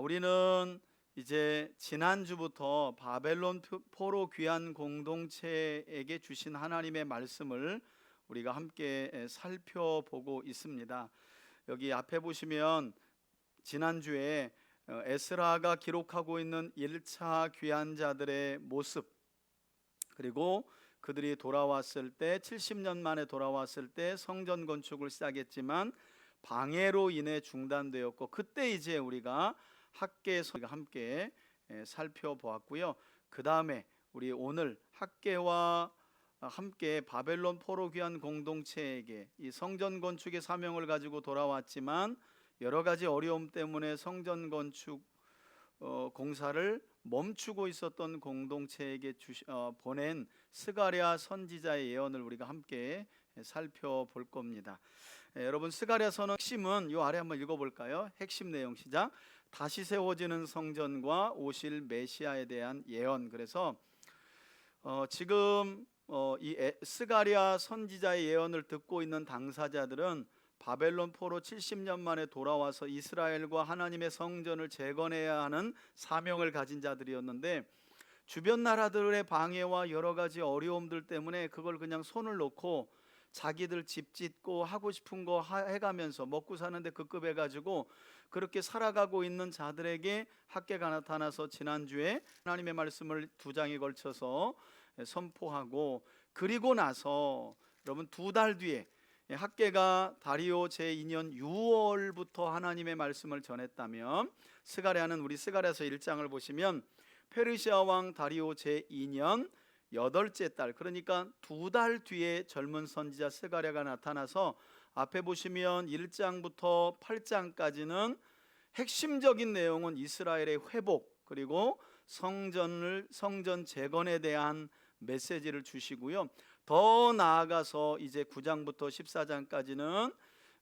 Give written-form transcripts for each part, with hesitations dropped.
우리는 이제 지난주부터 바벨론 포로 귀환 공동체에게 주신 하나님의 말씀을 우리가 함께 살펴보고 있습니다. 여기 앞에 보시면 지난주에 에스라가 기록하고 있는 1차 귀환자들의 모습, 그리고 그들이 돌아왔을 때 70년 만에 돌아왔을 때 성전 건축을 시작했지만 방해로 인해 중단되었고, 그때 이제 우리가 학계에서 함께 살펴보았고요. 그 다음에 우리 오늘 학계와 함께 바벨론 포로 귀환 공동체에게 이 성전 건축의 사명을 가지고 돌아왔지만 여러 가지 어려움 때문에 성전 건축 공사를 멈추고 있었던 공동체에게 보낸 스가랴 선지자의 예언을 우리가 함께 살펴볼 겁니다. 여러분, 스가랴서는 핵심은 요 아래 한번 읽어볼까요? 핵심 내용 시작. 다시 세워지는 성전과 오실 메시아에 대한 예언. 그래서 지금 이 스가랴 선지자의 예언을 듣고 있는 당사자들은 바벨론 포로 70년 만에 돌아와서 이스라엘과 하나님의 성전을 재건해야 하는 사명을 가진 자들이었는데, 주변 나라들의 방해와 여러 가지 어려움들 때문에 그걸 그냥 손을 놓고 자기들 집 짓고 하고 싶은 거 해가면서 먹고 사는데 급급해가지고 그렇게 살아가고 있는 자들에게 학계가 나타나서 지난주에 하나님의 말씀을 2장에 걸쳐서 선포하고, 그리고 나서 여러분 2달 뒤에 학계가 다리오 제2년 6월부터 하나님의 말씀을 전했다면, 스가랴는 우리 스가랴서 1장을 보시면 페르시아 왕 다리오 제2년 8째 달, 그러니까 2달 뒤에 젊은 선지자 스가랴가 나타나서 앞에 보시면 1장부터 8장까지는 핵심적인 내용은 이스라엘의 회복, 그리고 성전 재건에 대한 메시지를 주시고요. 더 나아가서 이제 9장부터 14장까지는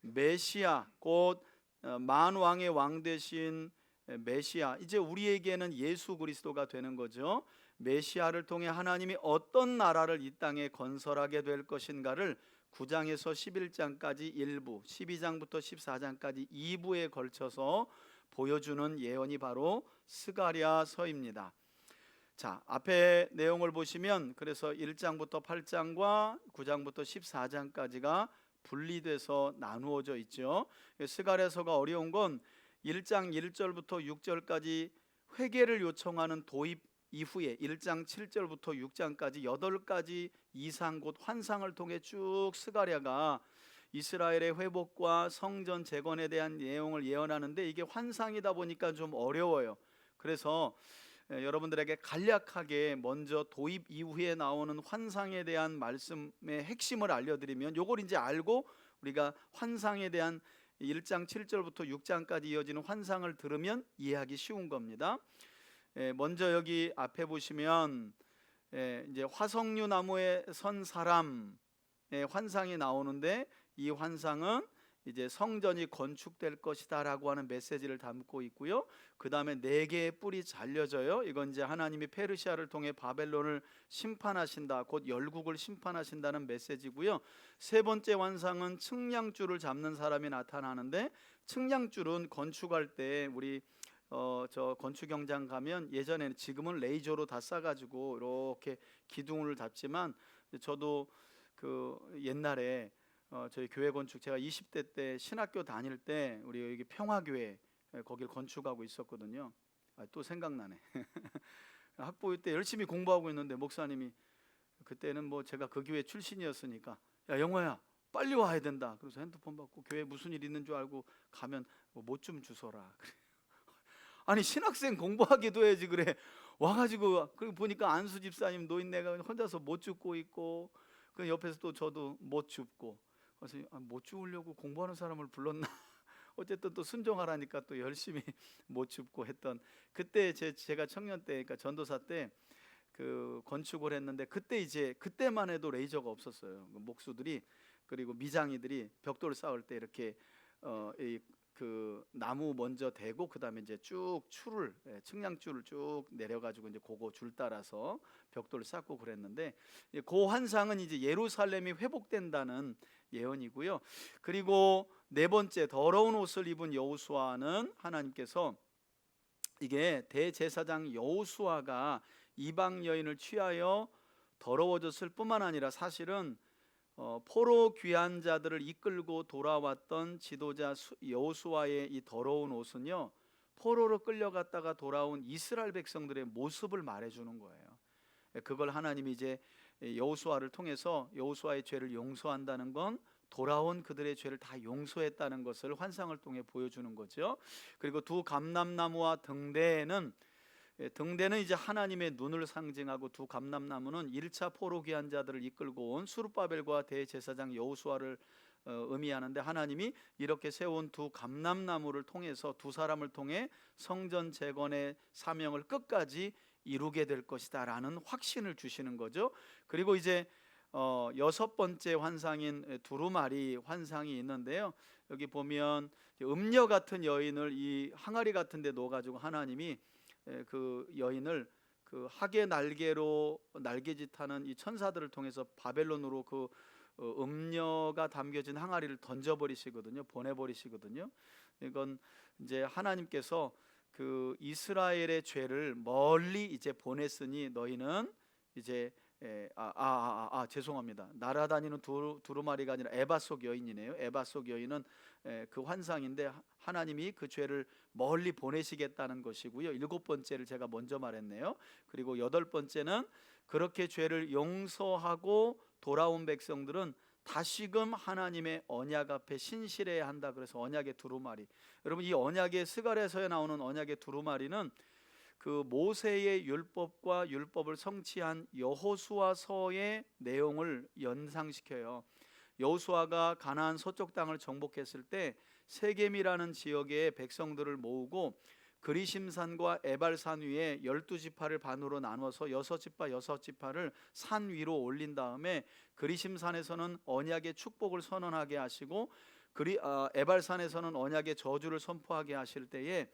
메시아, 곧 만왕의 왕 되신 메시아, 이제 우리에게는 예수 그리스도가 되는 거죠. 메시아를 통해 하나님이 어떤 나라를 이 땅에 건설하게 될 것인가를 9장에서 11장까지 1부, 12장부터 14장까지 2부에 걸쳐서 보여주는 예언이 바로 스가랴서입니다. 자, 앞에 내용을 보시면 그래서 1장부터 8장과 9장부터 14장까지가 분리돼서 나누어져 있죠. 스가랴서가 어려운 건 1장 1절부터 6절까지 회개를 요청하는 도입 이후에 1장 7절부터 6장까지 8가지 이상 곧 환상을 통해 쭉 스가랴가 이스라엘의 회복과 성전 재건에 대한 내용을 예언하는데, 이게 환상이다 보니까 좀 어려워요. 그래서 여러분들에게 간략하게 먼저 도입 이후에 나오는 환상에 대한 말씀의 핵심을 알려드리면, 요걸 이제 알고 우리가 환상에 대한 1장 7절부터 6장까지 이어지는 환상을 들으면 이해하기 쉬운 겁니다. 먼저 여기 앞에 보시면 이제 화석류 나무에 선 사람의 환상이 나오는데, 이 환상은 이제 성전이 건축될 것이다 라고 하는 메시지를 담고 있고요. 그 다음에 4개의 뿔이 잘려져요. 이건 이제 하나님이 페르시아를 통해 바벨론을 심판하신다, 곧 열국을 심판하신다는 메시지고요. 3번째 환상은 측량줄을 잡는 사람이 나타나는데, 측량줄은 건축할 때 우리 저 건축 현장 가면 예전에는, 지금은 레이저로 다 싸가지고 이렇게 기둥을 잡지만, 저도 그 옛날에 저희 교회 건축, 제가 20대 때 신학교 다닐 때 우리 여기 평화교회 거길 건축하고 있었거든요. 또 생각나네. 학부일 때 열심히 공부하고 있는데 목사님이, 그때는 뭐 제가 그 교회 출신이었으니까, 야 영화야 빨리 와야 된다. 그래서 핸드폰 받고 교회 무슨 일 있는 줄 알고 가면 못 좀 주소라. 아니 신학생 공부하기도 해야지, 그래 와가지고. 그리고 보니까 안수 집사님 노인네가 혼자서 못 죽고 있고, 그 옆에서 또 저도 못 죽고, 그래서 못 죽으려고 공부하는 사람을 불렀나. 어쨌든 또 순종하라니까 또 열심히 못 죽고 했던, 그때 제가 청년 때, 그러니까 전도사 때 그 건축을 했는데, 그때만 해도 레이저가 없었어요. 목수들이, 그리고 미장이들이 벽돌 쌓을 때 이렇게 그 나무 먼저 대고 그 다음에 이제 쭉 측량줄을 쭉 내려가지고 이제 그거 줄 따라서 벽돌을 쌓고 그랬는데, 그 환상은 이제 예루살렘이 회복된다는 예언이고요. 그리고 4번째 더러운 옷을 입은 여호수아는 하나님께서 이게 대제사장 여호수아가 이방 여인을 취하여 더러워졌을 뿐만 아니라 사실은 포로 귀한 자들을 이끌고 돌아왔던 지도자 여호수아의 이 더러운 옷은요, 포로로 끌려갔다가 돌아온 이스라엘 백성들의 모습을 말해주는 거예요. 그걸 하나님이 이제 여호수아를 통해서 여호수아의 죄를 용서한다는 건 돌아온 그들의 죄를 다 용서했다는 것을 환상을 통해 보여주는 거죠. 그리고 두 감람나무와 등대는 이제 하나님의 눈을 상징하고, 두 감람나무는 1차 포로 귀한 자들을 이끌고 온 스룹바벨과 대제사장 여호수아를 의미하는데, 하나님이 이렇게 세운 두 감람나무를 통해서, 두 사람을 통해 성전 재건의 사명을 끝까지 이루게 될 것이다 라는 확신을 주시는 거죠. 그리고 이제 여섯 번째 환상인 두루마리 환상이 있는데요, 여기 보면 음녀 같은 여인을 이 항아리 같은 데 넣어가지고 하나님이 그 여인을 그 하계 날개로 날개짓하는 이 천사들을 통해서 바벨론으로 그 음녀가 담겨진 항아리를 던져버리시거든요. 보내버리시거든요. 이건 이제 하나님께서 그 이스라엘의 죄를 멀리 이제 보냈으니 너희는 이제 죄송합니다. 날아다니는 두루마리가 아니라 에바 속 여인이네요. 에바 속 여인은 그 환상인데 하나님이 그 죄를 멀리 보내시겠다는 것이고요. 일곱 번째를 제가 먼저 말했네요. 그리고 여덟 번째는 그렇게 죄를 용서하고 돌아온 백성들은 다시금 하나님의 언약 앞에 신실해야 한다. 그래서 언약의 두루마리. 여러분, 이 언약의 스가랴서에 나오는 언약의 두루마리는 그 모세의 율법과 율법을 성취한 여호수아서의 내용을 연상시켜요. 여호수아가 가나안 서쪽 땅을 정복했을 때 세겜이라는 지역의 백성들을 모으고 그리심산과 에발산 위에 12지파를 반으로 나눠서 6지파를 산 위로 올린 다음에 그리심산에서는 언약의 축복을 선언하게 하시고 에발산에서는 언약의 저주를 선포하게 하실 때에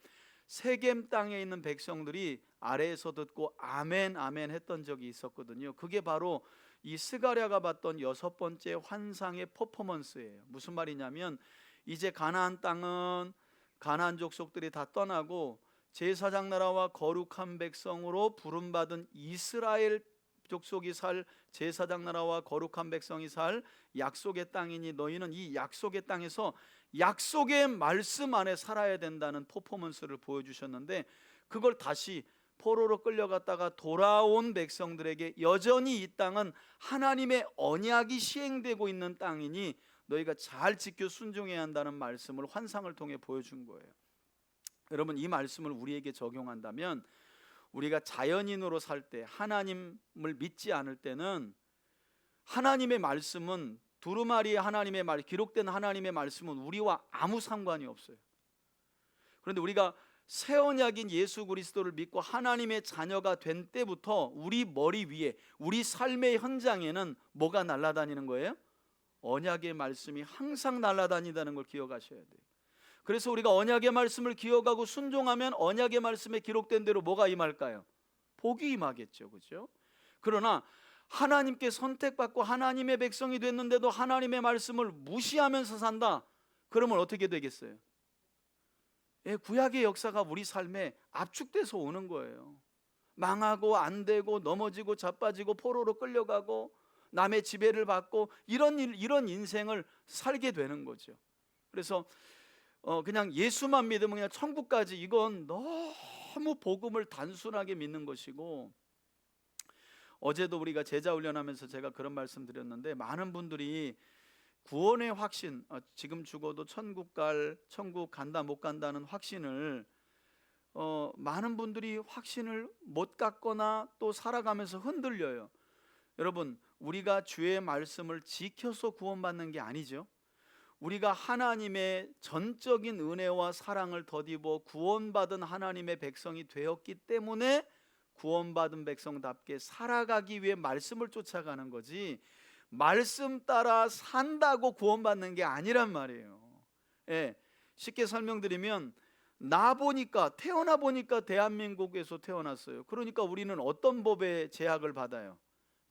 세겜 땅에 있는 백성들이 아래에서 듣고 아멘 아멘 했던 적이 있었거든요. 그게 바로 이 스가랴가 봤던 여섯 번째 환상의 퍼포먼스예요. 무슨 말이냐면, 이제 가나안 땅은 가나안 족속들이 다 떠나고 제사장 나라와 거룩한 백성으로 부름받은 이스라엘 족속이 살, 제사장 나라와 거룩한 백성이 살 약속의 땅이니 너희는 이 약속의 땅에서 약속의 말씀 안에 살아야 된다는 퍼포먼스를 보여주셨는데, 그걸 다시 포로로 끌려갔다가 돌아온 백성들에게 여전히 이 땅은 하나님의 언약이 시행되고 있는 땅이니 너희가 잘 지켜 순종해야 한다는 말씀을 환상을 통해 보여준 거예요. 여러분, 이 말씀을 우리에게 적용한다면, 우리가 자연인으로 살 때, 하나님을 믿지 않을 때는 하나님의 말씀은, 두루마리의 하나님의 말, 기록된 하나님의 말씀은 우리와 아무 상관이 없어요. 그런데 우리가 새 언약인 예수 그리스도를 믿고 하나님의 자녀가 된 때부터 우리 머리 위에, 우리 삶의 현장에는 뭐가 날아다니는 거예요? 언약의 말씀이 항상 날아다닌다는 걸 기억하셔야 돼요. 그래서 우리가 언약의 말씀을 기억하고 순종하면 언약의 말씀에 기록된 대로 뭐가 임할까요? 복이 임하겠죠, 그렇죠? 그러나 하나님께 선택받고 하나님의 백성이 됐는데도 하나님의 말씀을 무시하면서 산다, 그러면 어떻게 되겠어요? 구약의 역사가 우리 삶에 압축돼서 오는 거예요. 망하고 안 되고 넘어지고 자빠지고 포로로 끌려가고 남의 지배를 받고 이런 인생을 살게 되는 거죠. 그래서 그냥 예수만 믿으면 그냥 천국까지, 이건 너무 복음을 단순하게 믿는 것이고, 어제도 우리가 제자 훈련하면서 제가 그런 말씀 드렸는데, 많은 분들이 구원의 확신, 지금 죽어도 천국 간다 못 간다는 확신을 많은 분들이 확신을 못 갖거나 또 살아가면서 흔들려요. 여러분, 우리가 주의 말씀을 지켜서 구원받는 게 아니죠. 우리가 하나님의 전적인 은혜와 사랑을 덧입어 구원받은 하나님의 백성이 되었기 때문에 구원받은 백성답게 살아가기 위해 말씀을 쫓아가는 거지, 말씀 따라 산다고 구원받는 게 아니란 말이에요. 쉽게 설명드리면, 태어나 보니까 대한민국에서 태어났어요. 그러니까 우리는 어떤 법의 제약을 받아요?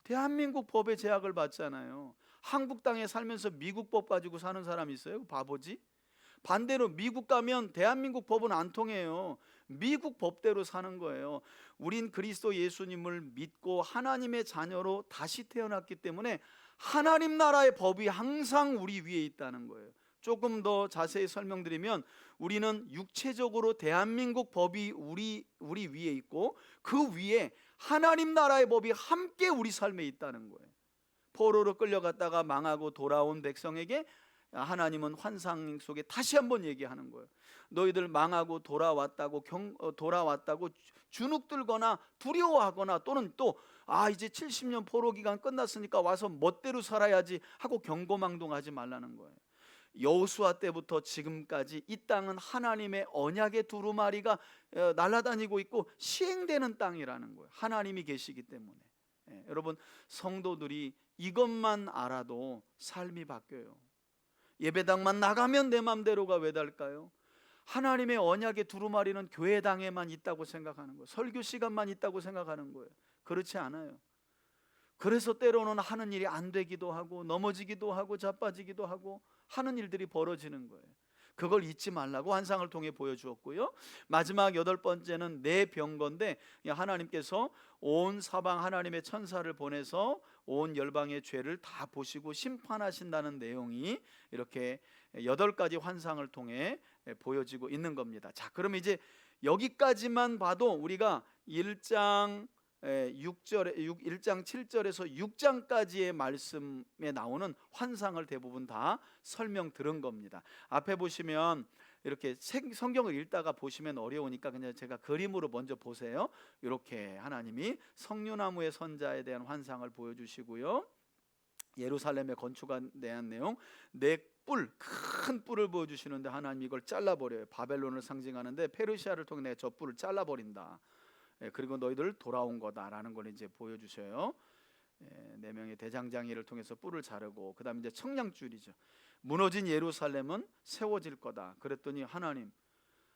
대한민국 법의 제약을 받잖아요. 한국 땅에 살면서 미국 법 가지고 사는 사람이 있어요? 바보지? 반대로 미국 가면 대한민국 법은 안 통해요. 미국 법대로 사는 거예요. 우린 그리스도 예수님을 믿고 하나님의 자녀로 다시 태어났기 때문에 하나님 나라의 법이 항상 우리 위에 있다는 거예요. 조금 더 자세히 설명드리면 우리는 육체적으로 대한민국 법이 우리 위에 있고 그 위에 하나님 나라의 법이 함께 우리 삶에 있다는 거예요. 포로로 끌려갔다가 망하고 돌아온 백성에게 하나님은 환상 속에 다시 한번 얘기하는 거예요. 너희들 망하고 돌아왔다고 주눅들거나 두려워하거나 또는 또 이제 70년 포로 기간 끝났으니까 와서 멋대로 살아야지 하고 경고망동하지 말라는 거예요. 여호수아 때부터 지금까지 이 땅은 하나님의 언약의 두루마리가 날아다니고 있고 시행되는 땅이라는 거예요. 하나님이 계시기 때문에. 여러분, 성도들이 이것만 알아도 삶이 바뀌어요. 예배당만 나가면 내 맘대로가 왜 달까요? 하나님의 언약의 두루마리는 교회당에만 있다고 생각하는 거예요. 설교 시간만 있다고 생각하는 거예요. 그렇지 않아요. 그래서 때로는 하는 일이 안 되기도 하고 넘어지기도 하고 자빠지기도 하고 하는 일들이 벌어지는 거예요. 그걸 잊지 말라고 환상을 통해 보여주었고요. 마지막 8번째는 내 병건데, 하나님께서 온 사방 하나님의 천사를 보내서 온 열방의 죄를 다 보시고 심판하신다는 내용이 이렇게 8가지 환상을 통해 보여지고 있는 겁니다. 자, 그럼 이제 여기까지만 봐도 우리가 1장 7절에서 6장까지의 말씀에 나오는 환상을 대부분 다 설명 들은 겁니다. 앞에 보시면 이렇게 성경을 읽다가 보시면 어려우니까 그냥 제가 그림으로 먼저 보세요. 이렇게 하나님이 석류나무의 선자에 대한 환상을 보여주시고요, 예루살렘의 건축에 대한 내용, 큰 뿔을 보여주시는데 하나님 이걸 잘라버려요. 바벨론을 상징하는데 페르시아를 통해 내가 저 뿔을 잘라버린다. 그리고 너희들 돌아온 거다라는 걸 이제 보여주셔요. 4명의 대장장이를 통해서 뿔을 자르고, 그 다음에 이제 청량줄이죠. 무너진 예루살렘은 세워질 거다. 그랬더니 하나님,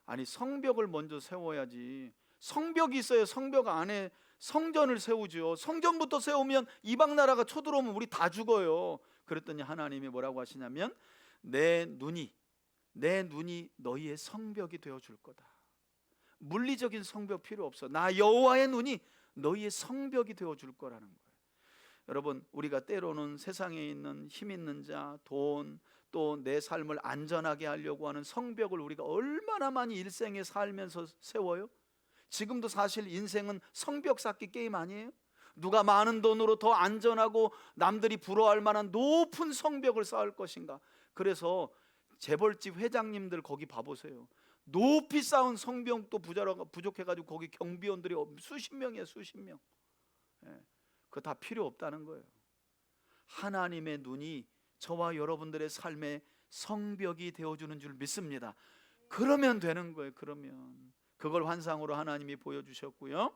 아니 성벽을 먼저 세워야지. 성벽이 있어야 성벽 안에 성전을 세우죠. 성전부터 세우면 이방 나라가 쳐들어오면 우리 다 죽어요. 그랬더니 하나님이 뭐라고 하시냐면 내 눈이 너희의 성벽이 되어줄 거다. 물리적인 성벽 필요 없어. 나 여호와의 눈이 너희의 성벽이 되어줄 거라는 거예요. 여러분, 우리가 때로는 세상에 있는 힘 있는 자, 돈, 또 내 삶을 안전하게 하려고 하는 성벽을 우리가 얼마나 많이 일생에 살면서 세워요? 지금도 사실 인생은 성벽 쌓기 게임 아니에요? 누가 많은 돈으로 더 안전하고 남들이 부러워할 만한 높은 성벽을 쌓을 것인가? 그래서 재벌집 회장님들 거기 봐보세요. 높이 쌓은 성벽도 부족해가지고 거기 경비원들이 수십 명이에요. 수십 명. 그거 다 필요 없다는 거예요. 하나님의 눈이 저와 여러분들의 삶에 성벽이 되어주는 줄 믿습니다. 그러면 되는 거예요. 그러면 그걸 환상으로 하나님이 보여주셨고요,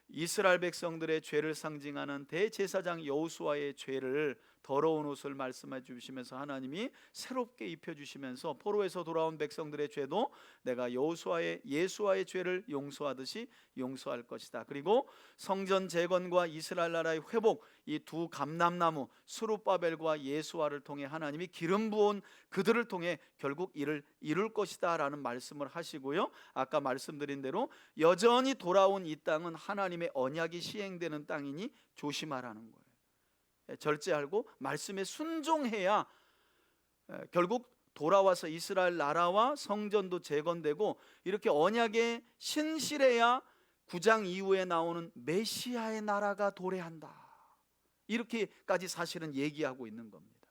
이스라엘 백성들의 죄를 상징하는 대제사장 여호수아의 죄를, 더러운 옷을 말씀해 주시면서 하나님이 새롭게 입혀주시면서 포로에서 돌아온 백성들의 죄도 내가 예수와의 죄를 용서하듯이 용서할 것이다. 그리고 성전 재건과 이스라엘 나라의 회복, 이 두 감람나무 스룹바벨과 예수와를 통해 하나님이 기름 부은 그들을 통해 결국 이를 이룰 것이다 라는 말씀을 하시고요, 아까 말씀드린 대로 여전히 돌아온 이 땅은 하나님의 언약이 시행되는 땅이니 조심하라는 거예요. 절제하고 말씀에 순종해야 결국 돌아와서 이스라엘 나라와 성전도 재건되고 이렇게 언약에 신실해야 9장 이후에 나오는 메시아의 나라가 도래한다. 이렇게까지 사실은 얘기하고 있는 겁니다.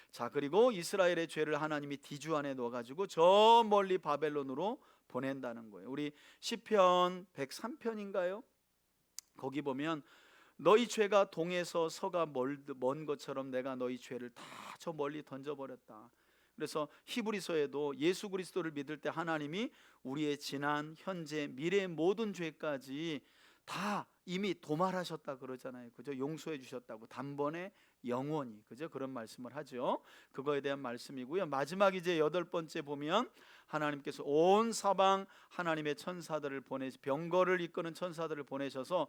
자, 그리고 이스라엘의 죄를 하나님이 디주 안에 넣어가지고 저 멀리 바벨론으로 보낸다는 거예요. 우리 시편 103편인가요? 거기 보면 너희 죄가 동에서 서가 먼 것처럼 내가 너희 죄를 다 저 멀리 던져버렸다. 그래서 히브리서에도 예수 그리스도를 믿을 때 하나님이 우리의 지난, 현재, 미래의 모든 죄까지 다 이미 도말하셨다 그러잖아요. 그죠? 용서해 주셨다고, 단번에 영원히, 그죠? 그런 말씀을 하죠. 그거에 대한 말씀이고요. 마지막 이제 8번째 보면 하나님께서 온 사방 하나님의 천사들을 병거를 이끄는 천사들을 보내셔서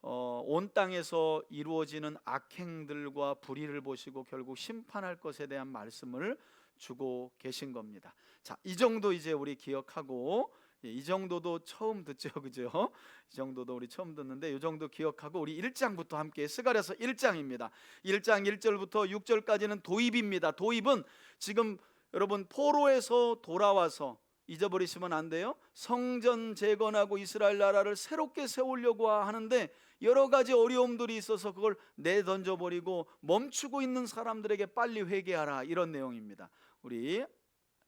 온 땅에서 이루어지는 악행들과 불의를 보시고 결국 심판할 것에 대한 말씀을 주고 계신 겁니다. 자, 이 정도 이제 우리 기억하고 예, 이 정도도 처음 듣죠, 그죠? 이 정도도 우리 처음 듣는데 이 정도 기억하고 우리 1장부터 함께 스가랴서 1장입니다. 1장 1절부터 6절까지는 도입입니다. 도입은 지금 여러분 포로에서 돌아와서 잊어버리시면 안 돼요. 성전 재건하고 이스라엘 나라를 새롭게 세우려고 하는데 여러 가지 어려움들이 있어서 그걸 내던져버리고 멈추고 있는 사람들에게 빨리 회개하라, 이런 내용입니다. 우리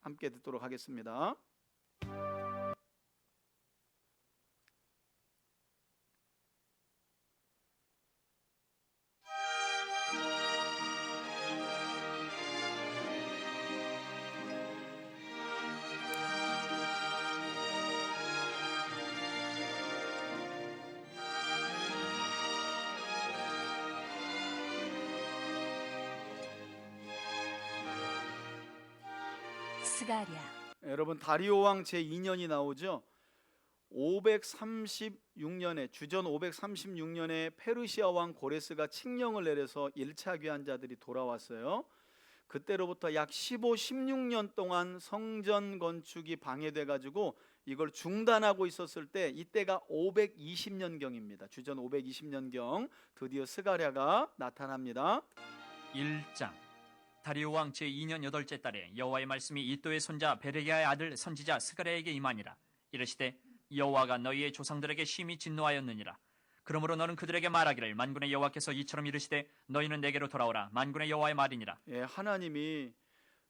함께 듣도록 하겠습니다. 스가랴. 여러분 다리오 왕 제2년이 나오죠. 536년에 주전 536년에 페르시아 왕 고레스가 칙령을 내려서 1차 귀환자들이 돌아왔어요. 그때로부터 약 15, 16년 동안 성전 건축이 방해돼 가지고 이걸 중단하고 있었을 때 이때가 520년경입니다. 주전 520년경 드디어 스가랴가 나타납니다. 1장. 다리오 왕 제2년 8째 달에 여호와의 말씀이 이도의 손자 베레기야의 아들 선지자 스가랴에게 임하니라. 이르시되 여호와가 너희의 조상들에게 심히 진노하였느니라. 그러므로 너는 그들에게 말하기를 만군의 여호와께서 이처럼 이르시되 너희는 내게로 돌아오라. 만군의 여호와의 말이니라. 예, 하나님이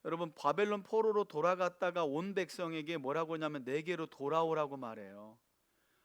여러분 바벨론 포로로 돌아갔다가 온 백성에게 뭐라고 하냐면 내게로 돌아오라고 말해요.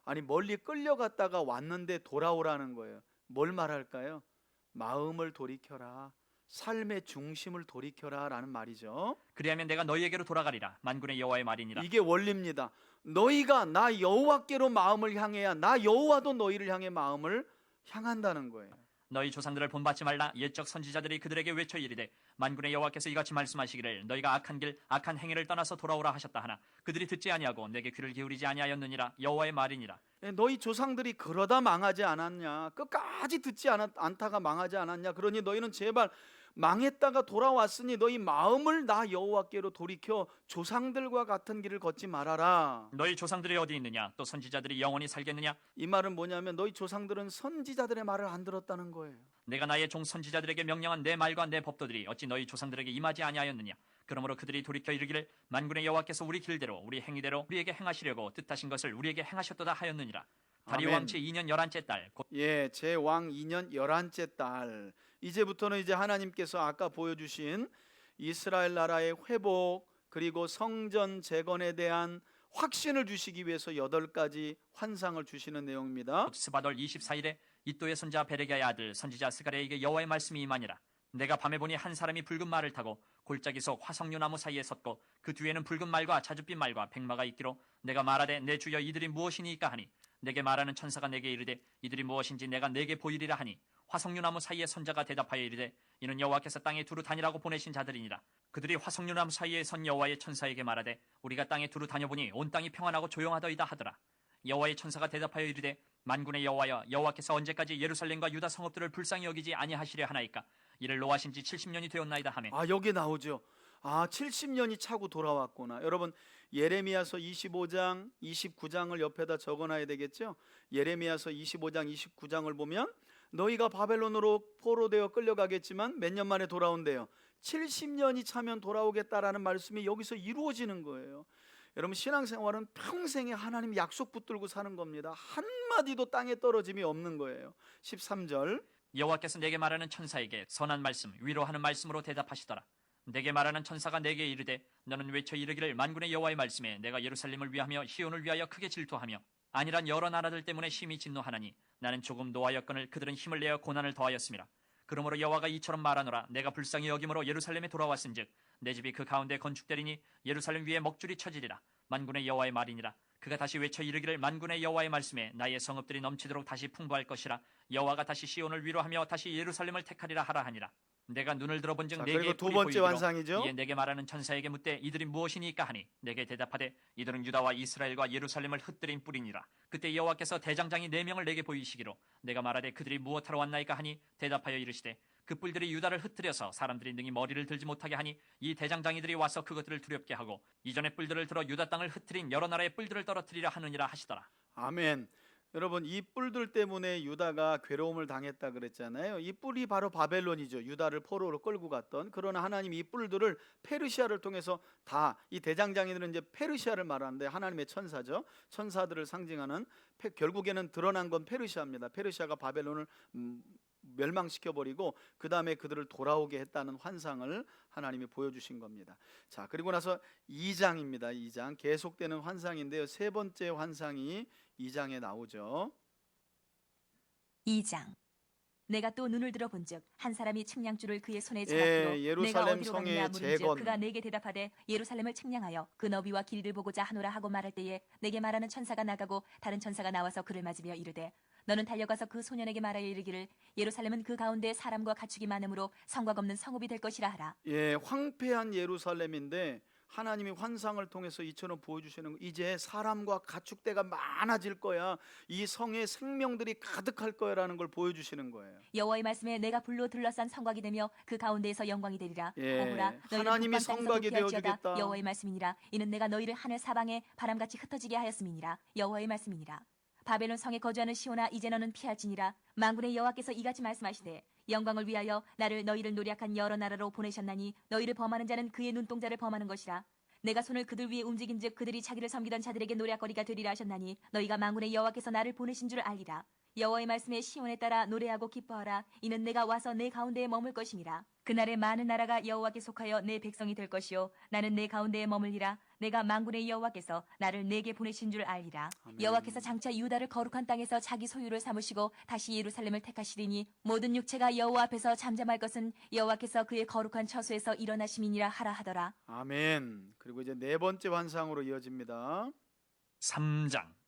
아니 멀리 끌려갔다가 왔는데 돌아오라는 거예요. 뭘 말할까요? 마음을 돌이켜라, 삶의 중심을 돌이켜라 라는 말이죠. 그리하면 내가 너희에게로 돌아가리라. 만군의 여호와의 말이니라. 이게 원리입니다. 너희가 나 여호와께로 마음을 향해야 나 여호와도 너희를 향해 마음을 향한다는 거예요. 너희 조상들을 본받지 말라. 옛적 선지자들이 그들에게 외쳐 이르되 만군의 여호와께서 이같이 말씀하시기를 너희가 악한 길 악한 행위를 떠나서 돌아오라 하셨다 하나 그들이 듣지 아니하고 내게 귀를 기울이지 아니하였느니라. 여호와의 말이니라. 너희 조상들이 그러다 망하지 않았냐, 끝까지 듣지 않다가 망하지 않았냐. 그러니 너희는 제발 망했다가 돌아왔으니 너희 마음을 나 여호와께로 돌이켜 조상들과 같은 길을 걷지 말아라. 너희 조상들이 어디 있느냐? 또 선지자들이 영원히 살겠느냐? 이 말은 뭐냐면 너희 조상들은 선지자들의 말을 안 들었다는 거예요. 내가 나의 종 선지자들에게 명령한 내 말과 내 법도들이 어찌 너희 조상들에게 임하지 아니하였느냐? 그러므로 그들이 돌이켜 이르기를 만군의 여호와께서 우리 길대로 우리 행위대로 우리에게 행하시려고 뜻하신 것을 우리에게 행하셨도다 하였느니라. 다리오 왕 제2년 11째 달 예, 제 왕 2년 11째 달. 이제부터는 이제 하나님께서 아까 보여주신 이스라엘 나라의 회복 그리고 성전 재건에 대한 확신을 주시기 위해서 8가지 환상을 주시는 내용입니다. 스바돌 24일에 이도의 손자 베레기야의 아들 선지자 스가랴에게 여호와의 말씀이 임하니라. 내가 밤에 보니 한 사람이 붉은 말을 타고 골짜기 속 화석류 나무 사이에 섰고 그 뒤에는 붉은 말과 자줏빛 말과 백마가 있기로 내가 말하되 내 주여 이들이 무엇이니까 하니 내게 말하는 천사가 내게 이르되 이들이 무엇인지 내가 내게 보이리라 하니 화석류 나무 사이에 선자가 대답하여 이르되 이는 여호와께서 땅에 두루 다니라고 보내신 자들이니라. 그들이 화석류 나무 사이에 선 여호와의 천사에게 말하되 우리가 땅에 두루 다녀보니 온 땅이 평안하고 조용하더이다 하더라. 여호와의 천사가 대답하여 이르되 만군의 여호와여 여호와께서 언제까지 예루살렘과 유다 성읍들을 불쌍히 여기지 아니하시려 하나이까. 이를 노하신 지 70년이 되었나이다 하매. 여기 나오죠. 70년이 차고 돌아왔구나. 여러분 예레미야서 25장 29장을 옆에다 적어놔야 되겠죠. 예레미야서 25장 29장을 보면 너희가 바벨론으로 포로되어 끌려가겠지만 몇 년 만에 돌아온대요. 70년이 차면 돌아오겠다라는 말씀이 여기서 이루어지는 거예요. 여러분 신앙생활은 평생에 하나님 약속 붙들고 사는 겁니다. 한마디도 땅에 떨어짐이 없는 거예요. 13절 여호와께서 내게 말하는 천사에게 선한 말씀 위로하는 말씀으로 대답하시더라. 내게 말하는 천사가 내게 이르되 너는 외쳐 이르기를 만군의 여호와의 말씀에 내가 예루살렘을 위하며 시온을 위하여 크게 질투하며 아니란 여러 나라들 때문에 심히 진노하나니 나는 조금 노하였거늘 그들은 힘을 내어 고난을 더하였습니다. 그러므로 여호와가 이처럼 말하노라. 내가 불쌍히 여김으로 예루살렘에 돌아왔은즉 내 집이 그 가운데 건축되리니 예루살렘 위에 먹줄이 쳐지리라. 만군의 여호와의 말이니라. 그가 다시 외쳐 이르기를 만군의 여호와의 말씀에 나의 성읍들이 넘치도록 다시 풍부할 것이라. 여호와가 다시 시온을 위로하며 다시 예루살렘을 택하리라 하라 하니라. 내가 눈을 들어본즉 내게 그리고 두 번째 환상이죠. 이에 내게 말하는 천사에게 묻되 이들이 무엇이니까 하니 내게 대답하되 이들은 유다와 이스라엘과 예루살렘을 흩뜨린 뿌리니라. 그때 여호와께서 대장장이 4명을 내게 보이시기로 내가 말하되 그들이 무엇하러 왔나이까 하니 대답하여 이르시되 그 뿔들이 유다를 흩뜨려서 사람들이 능히 머리를 들지 못하게 하니 이 대장장이들이 와서 그것들을 두렵게 하고 이전의 뿔들을 들어 유다 땅을 흩뜨린 여러 나라의 뿔들을 떨어뜨리려 하느니라 하시더라. 아멘. 여러분, 이 뿔들 때문에 유다가 괴로움을 당했다 그랬잖아요. 이 뿔이 바로 바벨론이죠. 유다를 포로로 끌고 갔던. 그러나 하나님이 이 뿔들을 페르시아를 통해서 다, 이 대장장이들은 이제 페르시아를 말하는데 하나님의 천사죠. 천사들을 상징하는, 결국에는 드러난 건 페르시아입니다. 페르시아가 바벨론을 멸망시켜버리고 그 다음에 그들을 돌아오게 했다는 환상을 하나님이 보여주신 겁니다. 자, 그리고 나서 2장입니다. 2장 계속되는 환상인데요. 세 번째 환상이 2장에 나오죠. 2장. 내가 또 눈을 들어 본즉 한 사람이 측량줄을 그의 손에 예, 잡았고 내가 예루살렘 어디로 성의 가느냐 물은즉 재건. 그가 내게 대답하되 예루살렘을 측량하여 그 너비와 길이를 보고자 하노라 하고 말할 때에 내게 말하는 천사가 나가고 다른 천사가 나와서 그를 맞으며 이르되 너는 달려가서 그 소년에게 말하여 이르기를 예루살렘은 그 가운데 사람과 가축이 많으므로 성곽 없는 성읍이 될 것이라 하라. 예, 황폐한 예루살렘인데 하나님이 환상을 통해서 이처럼 보여주시는 거, 이제 사람과 가축대가 많아질 거야. 이 성에 생명들이 가득할 거야라는 걸 보여주시는 거예요. 여호와의 말씀에 내가 불로 둘러싼 성곽이 되며 그 가운데에서 영광이 되리라. 예, 오호라 너희는 하나님이 북방 땅에서 성곽이 도피할지어다. 되어주겠다. 여호와의 말씀이니라. 이는 내가 너희를 하늘 사방에 바람같이 흩어지게 하였음이니라. 여호와의 말씀이니라. 바벨론 성에 거주하는 시온아 이제 너는 피할지니라. 만군의 여호와께서 이같이 말씀하시되 영광을 위하여 나를 너희를 노략한 여러 나라로 보내셨나니 너희를 범하는 자는 그의 눈동자를 범하는 것이라. 내가 손을 그들 위에 움직인즉 그들이 자기를 섬기던 자들에게 노략거리가 되리라 하셨나니 너희가 만군의 여호와께서 나를 보내신 줄 알리라. 여호와의 말씀에 시온에 따라 노래하고 기뻐하라. 이는 내가 와서 내 가운데에 머물 것임이라. 그날에 많은 나라가 여호와께 속하여 내 백성이 될 것이요 나는 내 가운데에 머물리라. 내가 만군의 여호와께서 나를 내게 보내신 줄 알리라. 아멘. 여호와께서 장차 유다를 거룩한 땅에서 자기 소유를 삼으시고 다시 예루살렘을 택하시리니 모든 육체가 여호와 앞에서 잠잠할 것은 여호와께서 그의 거룩한 처소에서 일어나심이니라 하라 하더라. 아멘. 그리고 이제 네 번째 환상으로 이어집니다. 3장.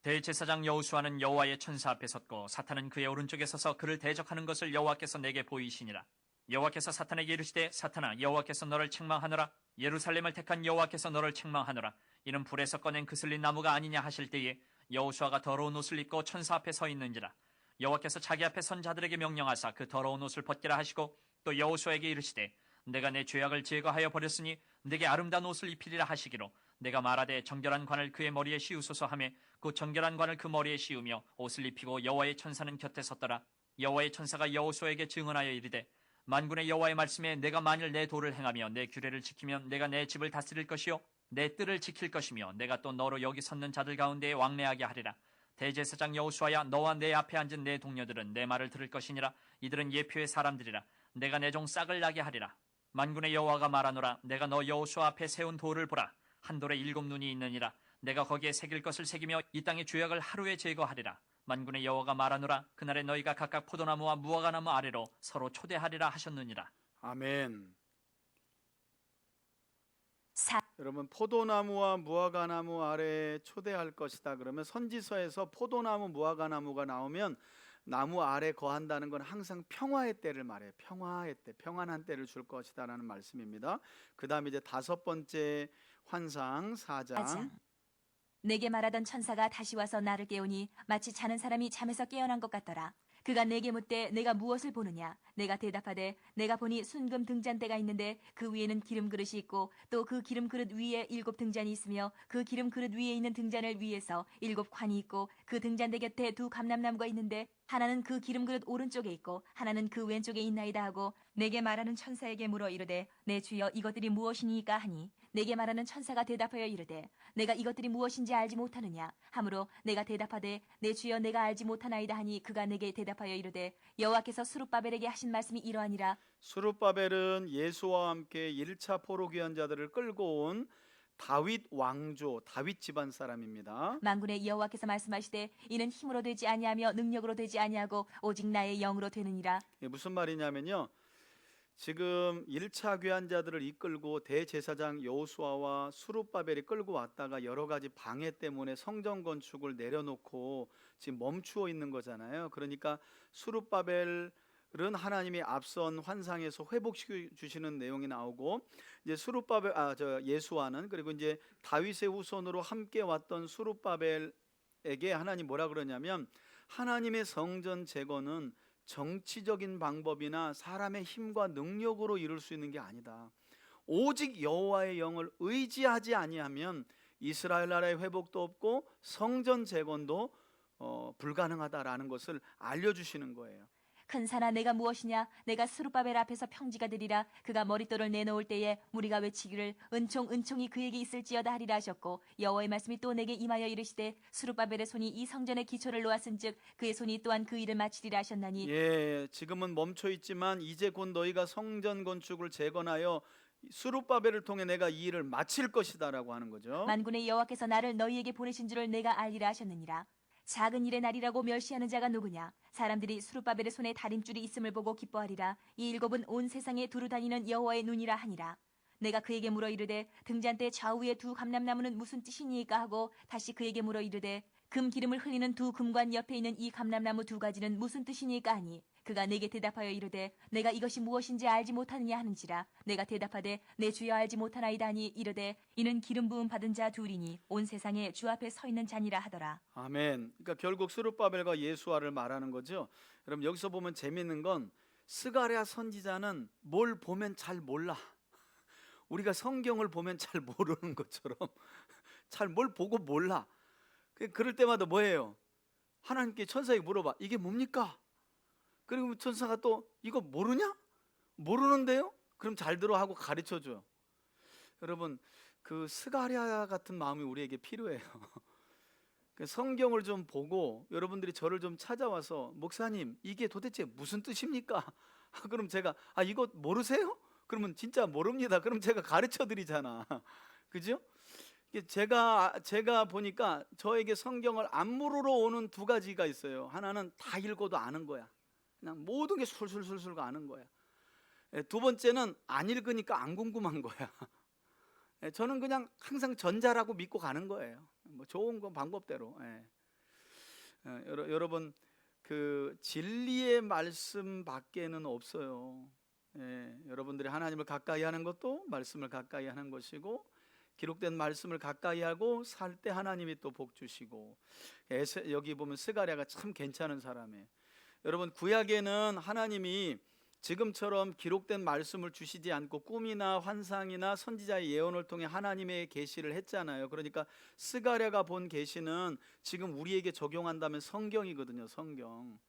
대제사장 여호수아는 여호와의 천사 앞에 섰고 사탄은 그의 오른쪽에 서서 그를 대적하는 것을 여호와께서 내게 보이시니라. 여호와께서 사탄에게 이르시되 사탄아 여호와께서 너를 책망하노라. 예루살렘을 택한 여호와께서 너를 책망하노라. 이는 불에서 꺼낸 그슬린 나무가 아니냐 하실 때에 여호수아가 더러운 옷을 입고 천사 앞에 서 있는지라. 여호와께서 자기 앞에 선 자들에게 명령하사 그 더러운 옷을 벗기라 하시고 또 여호수아에게 이르시되 내가 내 죄악을 제거하여 버렸으니 내게 아름다운 옷을 입히리라 하시기로 내가 말하되 정결한 관을 그의 머리에 씌우소서 하며 그 정결한 관을 그 머리에 씌우며 옷을 입히고 여호와의 천사는 곁에 섰더라. 여호와의 천사가 여호수아에게 증언하여 이르되 만군의 여호와의 말씀에 내가 만일 내 도를 행하며 내 규례를 지키면 내가 내 집을 다스릴 것이요 내 뜰을 지킬 것이며 내가 또 너로 여기 섰는 자들 가운데에 왕래하게 하리라. 대제사장 여호수아야 너와 내 앞에 앉은 내 동료들은 내 말을 들을 것이니라. 이들은 예표의 사람들이라. 내가 내 종 싹을 나게 하리라. 만군의 여호와가 말하노라. 내가 너 여호수아 앞에 세운 돌을 보라. 한 돌에 7 눈이 있느니라. 내가 거기에 새길 것을 새기며 이 땅의 죄악을 하루에 제거하리라. 만군의 여호와가 말하노라. 그날에 너희가 각각 포도나무와 무화과나무 아래로 서로 초대하리라 하셨느니라. 아멘. 4. 여러분, 포도나무와 무화과나무 아래에 초대할 것이다. 그러면 선지서에서 포도나무, 무화과나무가 나오면 나무 아래 거한다는 건 항상 평화의 때를 말해요. 평화의 때, 평안한 때를 줄 것이다라는 말씀입니다. 그 다음에 이제 5번째 환상 4장. 내게 말하던 천사가 다시 와서 나를 깨우니 마치 자는 사람이 잠에서 깨어난 것 같더라. 그가 내게 묻되 내가 무엇을 보느냐? 내가 대답하되 내가 보니 순금 등잔대가 있는데 그 위에는 기름 그릇이 있고 또 그 기름 그릇 위에 7 등잔이 있으며 그 기름 그릇 위에 있는 등잔을 위에서 7 관이 있고 그 등잔대 곁에 2 감람나무가 있는데 하나는 그 기름 그릇 오른쪽에 있고 하나는 그 왼쪽에 있나이다 하고 내게 말하는 천사에게 물어 이르되 내 주여 이것들이 무엇이니까 하니 내게 말하는 천사가 대답하여 이르되 내가 이것들이 무엇인지 알지 못하느냐 하므로 내가 대답하되 내 주여 내가 알지 못하나이다 하니 그가 내게 대답하여 이르되 여호와께서 스룹바벨에게 하신 말씀이 이러하니라. 스룹바벨은 예수와 함께 1차 포로 귀환자들을 끌고 온 다윗 왕조, 다윗 집안 사람입니다. 만군의 여호와께서 말씀하시되 이는 힘으로 되지 아니하며 능력으로 되지 아니하고 오직 나의 영으로 되느니라. 무슨 말이냐면요, 지금 1차 귀환자들을 이끌고 대제사장 여호수아와 스룹바벨이 끌고 왔다가 여러 가지 방해 때문에 성전 건축을 내려놓고 지금 멈추어 있는 거잖아요. 그러니까 스룹바벨은 하나님이 앞선 환상에서 회복시켜 주시는 내용이 나오고, 이제 예수아는, 그리고 이제 다윗의 후손으로 함께 왔던 스룹바벨에게 하나님 뭐라 그러냐면 하나님의 성전 재건은 정치적인 방법이나 사람의 힘과 능력으로 이룰 수 있는 게 아니다. 오직 여호와의 영을 의지하지 아니하면 이스라엘 나라의 회복도 없고 성전 재건도 불가능하다라는 것을 알려주시는 거예요. 큰 산아 내가 무엇이냐 내가 스룹바벨 앞에서 평지가 되리라. 그가 머릿돌을 내놓을 때에 무리가 외치기를 은총 은총이 그에게 있을지어다 하리라 하셨고 여호와의 말씀이 또 내게 임하여 이르시되 스룹바벨의 손이 이 성전의 기초를 놓았은즉 그의 손이 또한 그 일을 마치리라 하셨나니. 예, 지금은 멈춰 있지만 이제 곧 너희가 성전 건축을 재건하여 스룹바벨을 통해 내가 이 일을 마칠 것이다라고 하는 거죠. 만군의 여호와께서 나를 너희에게 보내신 줄을 내가 알리라 하셨느니라. 작은 일의 날이라고 멸시하는 자가 누구냐? 사람들이 스룹바벨의 손에 다림줄이 있음을 보고 기뻐하리라. 이 일곱은 온 세상에 두루 다니는 여호와의 눈이라 하니라. 내가 그에게 물어 이르되 등잔대 좌우의 두 감람나무는 무슨 뜻이니까 하고 다시 그에게 물어 이르되 금 기름을 흘리는 두 금관 옆에 있는 이 감람나무 두 가지는 무슨 뜻이니까 하니 그가 내게 대답하여 이르되 내가 이것이 무엇인지 알지 못하느냐 하는지라. 내가 대답하되 내 주여 알지 못하나이다 하니 이르되 이는 기름 부음 받은 자 둘이니 온 세상에 주 앞에 서 있는 자니라 하더라. 아멘. 그러니까 결국 스룹바벨과 예수아를 말하는 거죠. 여러분 여기서 보면 재밌는 건 스가랴 선지자는 뭘 보면 잘 몰라. 우리가 성경을 보면 잘 모르는 것처럼 잘 뭘 보고 몰라. 그럴 때마다 뭐예요? 하나님께 천사에게 물어봐. 이게 뭡니까? 그리고 천사가 또 이거 모르냐? 모르는데요? 그럼 잘 들어 하고 가르쳐줘요. 여러분 그 스가랴 같은 마음이 우리에게 필요해요. 성경을 좀 보고 여러분들이 저를 좀 찾아와서 목사님 이게 도대체 무슨 뜻입니까? 그럼 제가 이거 모르세요? 그러면 진짜 모릅니다. 그럼 제가 가르쳐 드리잖아. 그죠? 제가 보니까 저에게 성경을 안 물으러 오는 두 가지가 있어요. 하나는 다 읽어도 아는 거야. 그냥 모든 게 술술술술 아는 거야. 두 번째는 안 읽으니까 안 궁금한 거야. 저는 그냥 항상 전자라고 믿고 가는 거예요. 뭐 좋은 건 방법대로. 여러분 그 진리의 말씀 밖에는 없어요. 여러분들이 하나님을 가까이 하는 것도 말씀을 가까이 하는 것이고 기록된 말씀을 가까이 하고 살 때 하나님이 또 복 주시고. 여기 보면 스가랴가 참 괜찮은 사람이에요. 여러분 구약에는 하나님이 지금처럼 기록된 말씀을 주시지 않고 꿈이나 환상이나 선지자의 예언을 통해 하나님의 계시를 했잖아요. 그러니까 스가랴가 본 계시는 지금 우리에게 적용한다면 성경이거든요. 성경.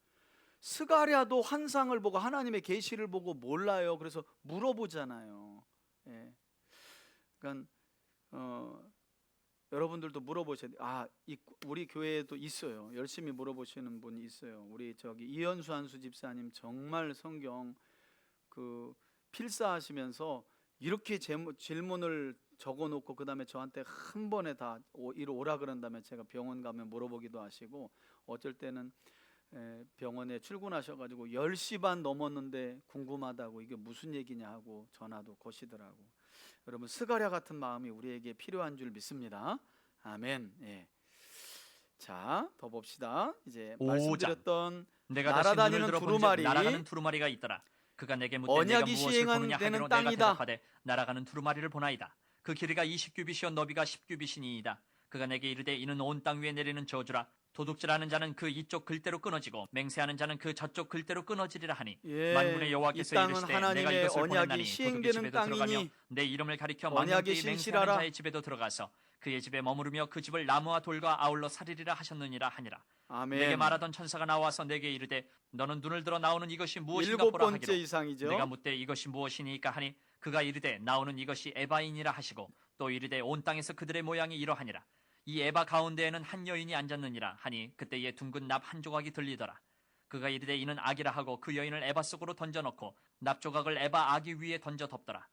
스가랴도 환상을 보고 하나님의 계시를 보고 몰라요. 그래서 물어보잖아요. 그러니까 여러분들도 물어보셔야 돼요. 우리 교회에도 있어요. 열심히 물어보시는 분이 있어요. 우리 저기 이현수 한수 집사님 정말 성경 그 필사하시면서 이렇게 질문을 적어놓고 그 다음에 저한테 한 번에 다 이리 오라 그런 다음에 제가 병원 가면 물어보기도 하시고 어쩔 때는 병원에 출근하셔가지고 10시 반 넘었는데 궁금하다고 이게 무슨 얘기냐 하고 전화도 거시더라고. 여러분 스가랴 같은 마음이 우리에게 필요한 줄 믿습니다. 아멘. 자, 더 봅시다. 이제 5장. 말씀드렸던 내가 날아다니는 두루마리. 날아가는 두루마리가 있더라. 그가 내게 묻되 내가 언약이 무엇을 보느냐 시행되는 하기로 내가 땅이다. 대답하되 날아가는 두루마리를 보나이다. 그 길이가 20규빗이요 너비가 10규빗이니이다. 그가 내게 이르되 이는 온 땅 위에 내리는 저주라. 도둑질하는 자는 그 이쪽 글대로 끊어지고 맹세하는 자는 그 저쪽 글대로 끊어지리라 하니. 만군의 이 여호와께서 땅은 이르시되 내가 하나님의 이것을 언약이 보냈나니 도둑의 시행되는 집에도 들어가며 땅이니 내 이름을 가리켜 언약이 만명되이 신실하라. 맹세하는 자의 집에도 들어가서 그의 집에 머무르며 그 집을 나무와 돌과 아울러 살리리라 하셨느니라 하니라. 아멘. 내게 말하던 천사가 나와서 내게 이르되 너는 눈을 들어 나오는 이것이 무엇인가 7번째 보라 하기로. 이상이죠. 내가 묻되 이것이 무엇이니까 하니 그가 이르되 나오는 이것이 에바이니라 하시고 또 이르되 온 땅에서 그들의 모양이 이러하니라. 이 에바 가운데에는 한 여인이 앉았느니라 하니 그때에 둥근 납 한 조각이 들리더라. 그가 이르되 이는 악이라 하고 그 여인을 에바 속으로 던져넣고 납 조각을 에바 아기 위에 던져 덮더라.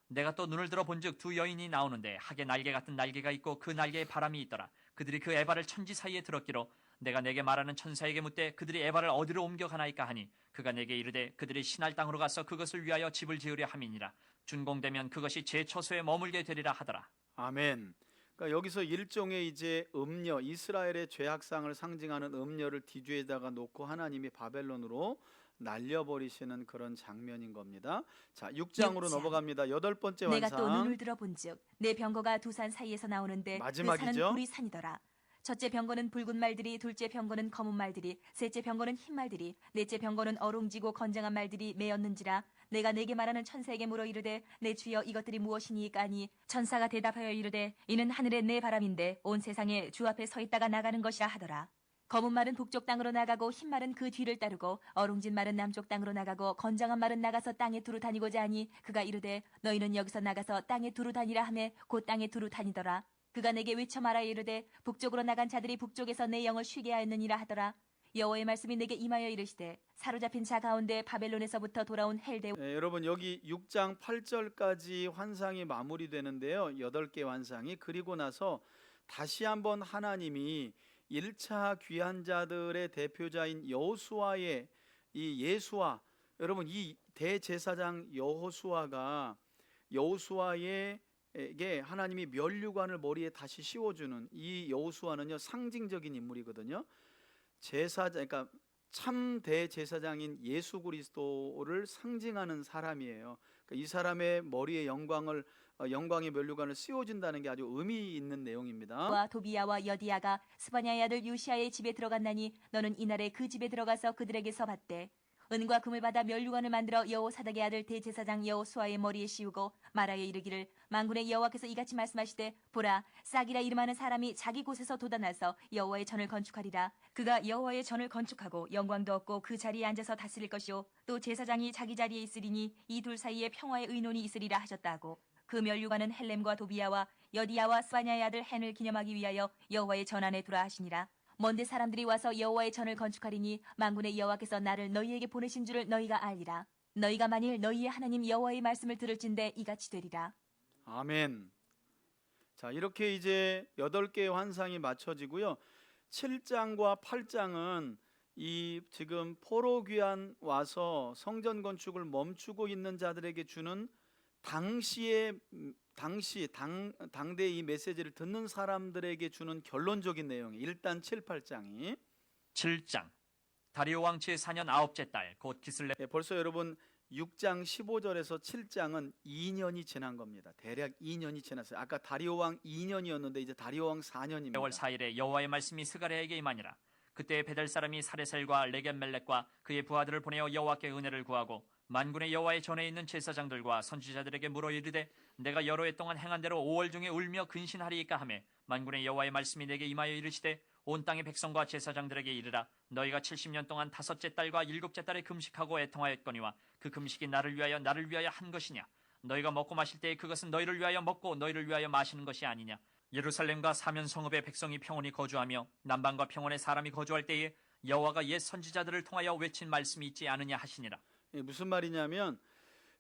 내가 또 눈을 들어 본즉 두 여인이 나오는데 하계 날개 같은 날개가 있고 그 날개에 바람이 있더라. 그들이 그 에바를 천지 사이에 들었기로 내가 내게 말하는 천사에게 묻되 그들이 에바를 어디로 옮겨가나이까 하니 그가 내게 이르되 그들이 신할 땅으로 가서 그것을 위하여 집을 지으려 함이니라. 준공되면 그것이 제 처소에 머물게 되리라 하더라. 아멘. 그러니까 여기서 일종의 이제 음녀, 이스라엘의 죄악상을 상징하는 음녀를 뒤주에다가 놓고 하나님이 바벨론으로 날려버리시는 그런 장면인 겁니다. 자, 6장으로 6장. 넘어갑니다. 8번째 내가 또 완상. 눈을 들어본즉 내 병거가 두 산 사이에서 나오는데 그 마지막이죠. 산은 불이 산이더라. 첫째 병거는 붉은 말들이, 둘째 병거는 검은 말들이, 셋째 병거는 흰 말들이, 넷째 병거는 어룽지고 건장한 말들이 매었는지라. 내가 내게 말하는 천사에게 물어 이르되 내 주여 이것들이 무엇이니까 하니 천사가 대답하여 이르되 이는 하늘의 내 바람인데 온 세상에 주 앞에 서 있다가 나가는 것이라 하더라. 검은 말은 북쪽 땅으로 나가고 흰 말은 그 뒤를 따르고 어룽진 말은 남쪽 땅으로 나가고 건장한 말은 나가서 땅에 두루 다니고자 하니 그가 이르되 너희는 여기서 나가서 땅에 두루 다니라 하매 곧 땅에 두루 다니더라. 그가 내게 외쳐 말하여 이르되 북쪽으로 나간 자들이 북쪽에서 내 영을 쉬게 하였느니라 하더라. 여호와의 말씀이 내게 임하여 이르시되 사로잡힌 자 가운데 바벨론에서부터 돌아온 헬대. 여러분 여기 6장 8절까지 환상이 마무리되는데요. 8개 환상이. 그리고 나서 다시 한번 하나님이 1차 귀한 자들의 대표자인 여호수아의 이 예수아, 여러분 이 대제사장 여호수아에게 하나님이 면류관을 머리에 다시 씌워주는 이 여호수아는요 상징적인 인물이거든요. 그러니까 참 대제사장인 예수 그리스도를 상징하는 사람이에요. 그러니까 이 사람의 머리에 영광의 면류관을 씌워준다는 게 아주 의미 있는 내용입니다. 와 도비야와 여디야가 스바냐의 아들 유시아의 집에 들어갔나니 너는 이날에 그 집에 들어가서 그들에게서 받되 은과 금을 받아 면류관을 만들어 여호사닥의 아들 대제사장 여호수아의 머리에 씌우고 말하여 이르기를 만군의 여호와께서 이같이 말씀하시되 보라 싹이라 이름하는 사람이 자기 곳에서 돋아나서 여호와의 전을 건축하리라. 그가 여호와의 전을 건축하고 영광도 얻고 그 자리에 앉아서 다스릴 것이요 또 제사장이 자기 자리에 있으리니 이 둘 사이에 평화의 의논이 있으리라 하셨다고. 그 면류관은 헬렘과 도비야와 여디야와 스바냐의 아들 헨을 기념하기 위하여 여호와의 전 안에 두라 하시니라. 먼데 사람들이 와서 여호와의 전을 건축하리니 만군의 여호와께서 나를 너희에게 보내신 줄을 너희가 알리라. 너희가 만일 너희의 하나님 여호와의 말씀을 들을진대 이같이 되리라. 아멘. 자, 이렇게 이제 8개의 환상이 맞춰지고요. 7장과 8장은 이 지금 포로 귀환 와서 성전 건축을 멈추고 있는 자들에게 주는 당대 이 메시지를 듣는 사람들에게 주는 결론적인 내용이 일단 7, 8장이 7장 다리오 왕 제4년 9째 달 곧 기슬레. 벌써 여러분 6장 15절에서 7장은 2년이 지난 겁니다. 대략 2년이 지났어요. 아까 다리오 왕 2년이었는데 이제 다리오 왕 4년입니다. 10월 4일에 여호와의 말씀이 스가랴에게 임하니라. 그때 베델 사람이 사레셀과 레겜멜렉과 그의 부하들을 보내어 여호와께 은혜를 구하고 만군의 여호와의 전에 있는 제사장들과 선지자들에게 물어 이르되 내가 여러 해 동안 행한 대로 5월 중에 울며 근신하리이까 하매 만군의 여호와의 말씀이 내게 임하여 이르시되 온 땅의 백성과 제사장들에게 이르라. 너희가 70년 동안 5째 달과 7째 달에 금식하고 애통하였거니와 그 금식이 나를 위하여 한 것이냐. 너희가 먹고 마실 때에 그것은 너희를 위하여 먹고 너희를 위하여 마시는 것이 아니냐. 예루살렘과 사면 성읍의 백성이 평온히 거주하며 남방과 평원에 사람이 거주할 때에 여호와가 옛 선지자들을 통하여 외친 말씀이 있지 않으냐 하시니라. 무슨 말이냐면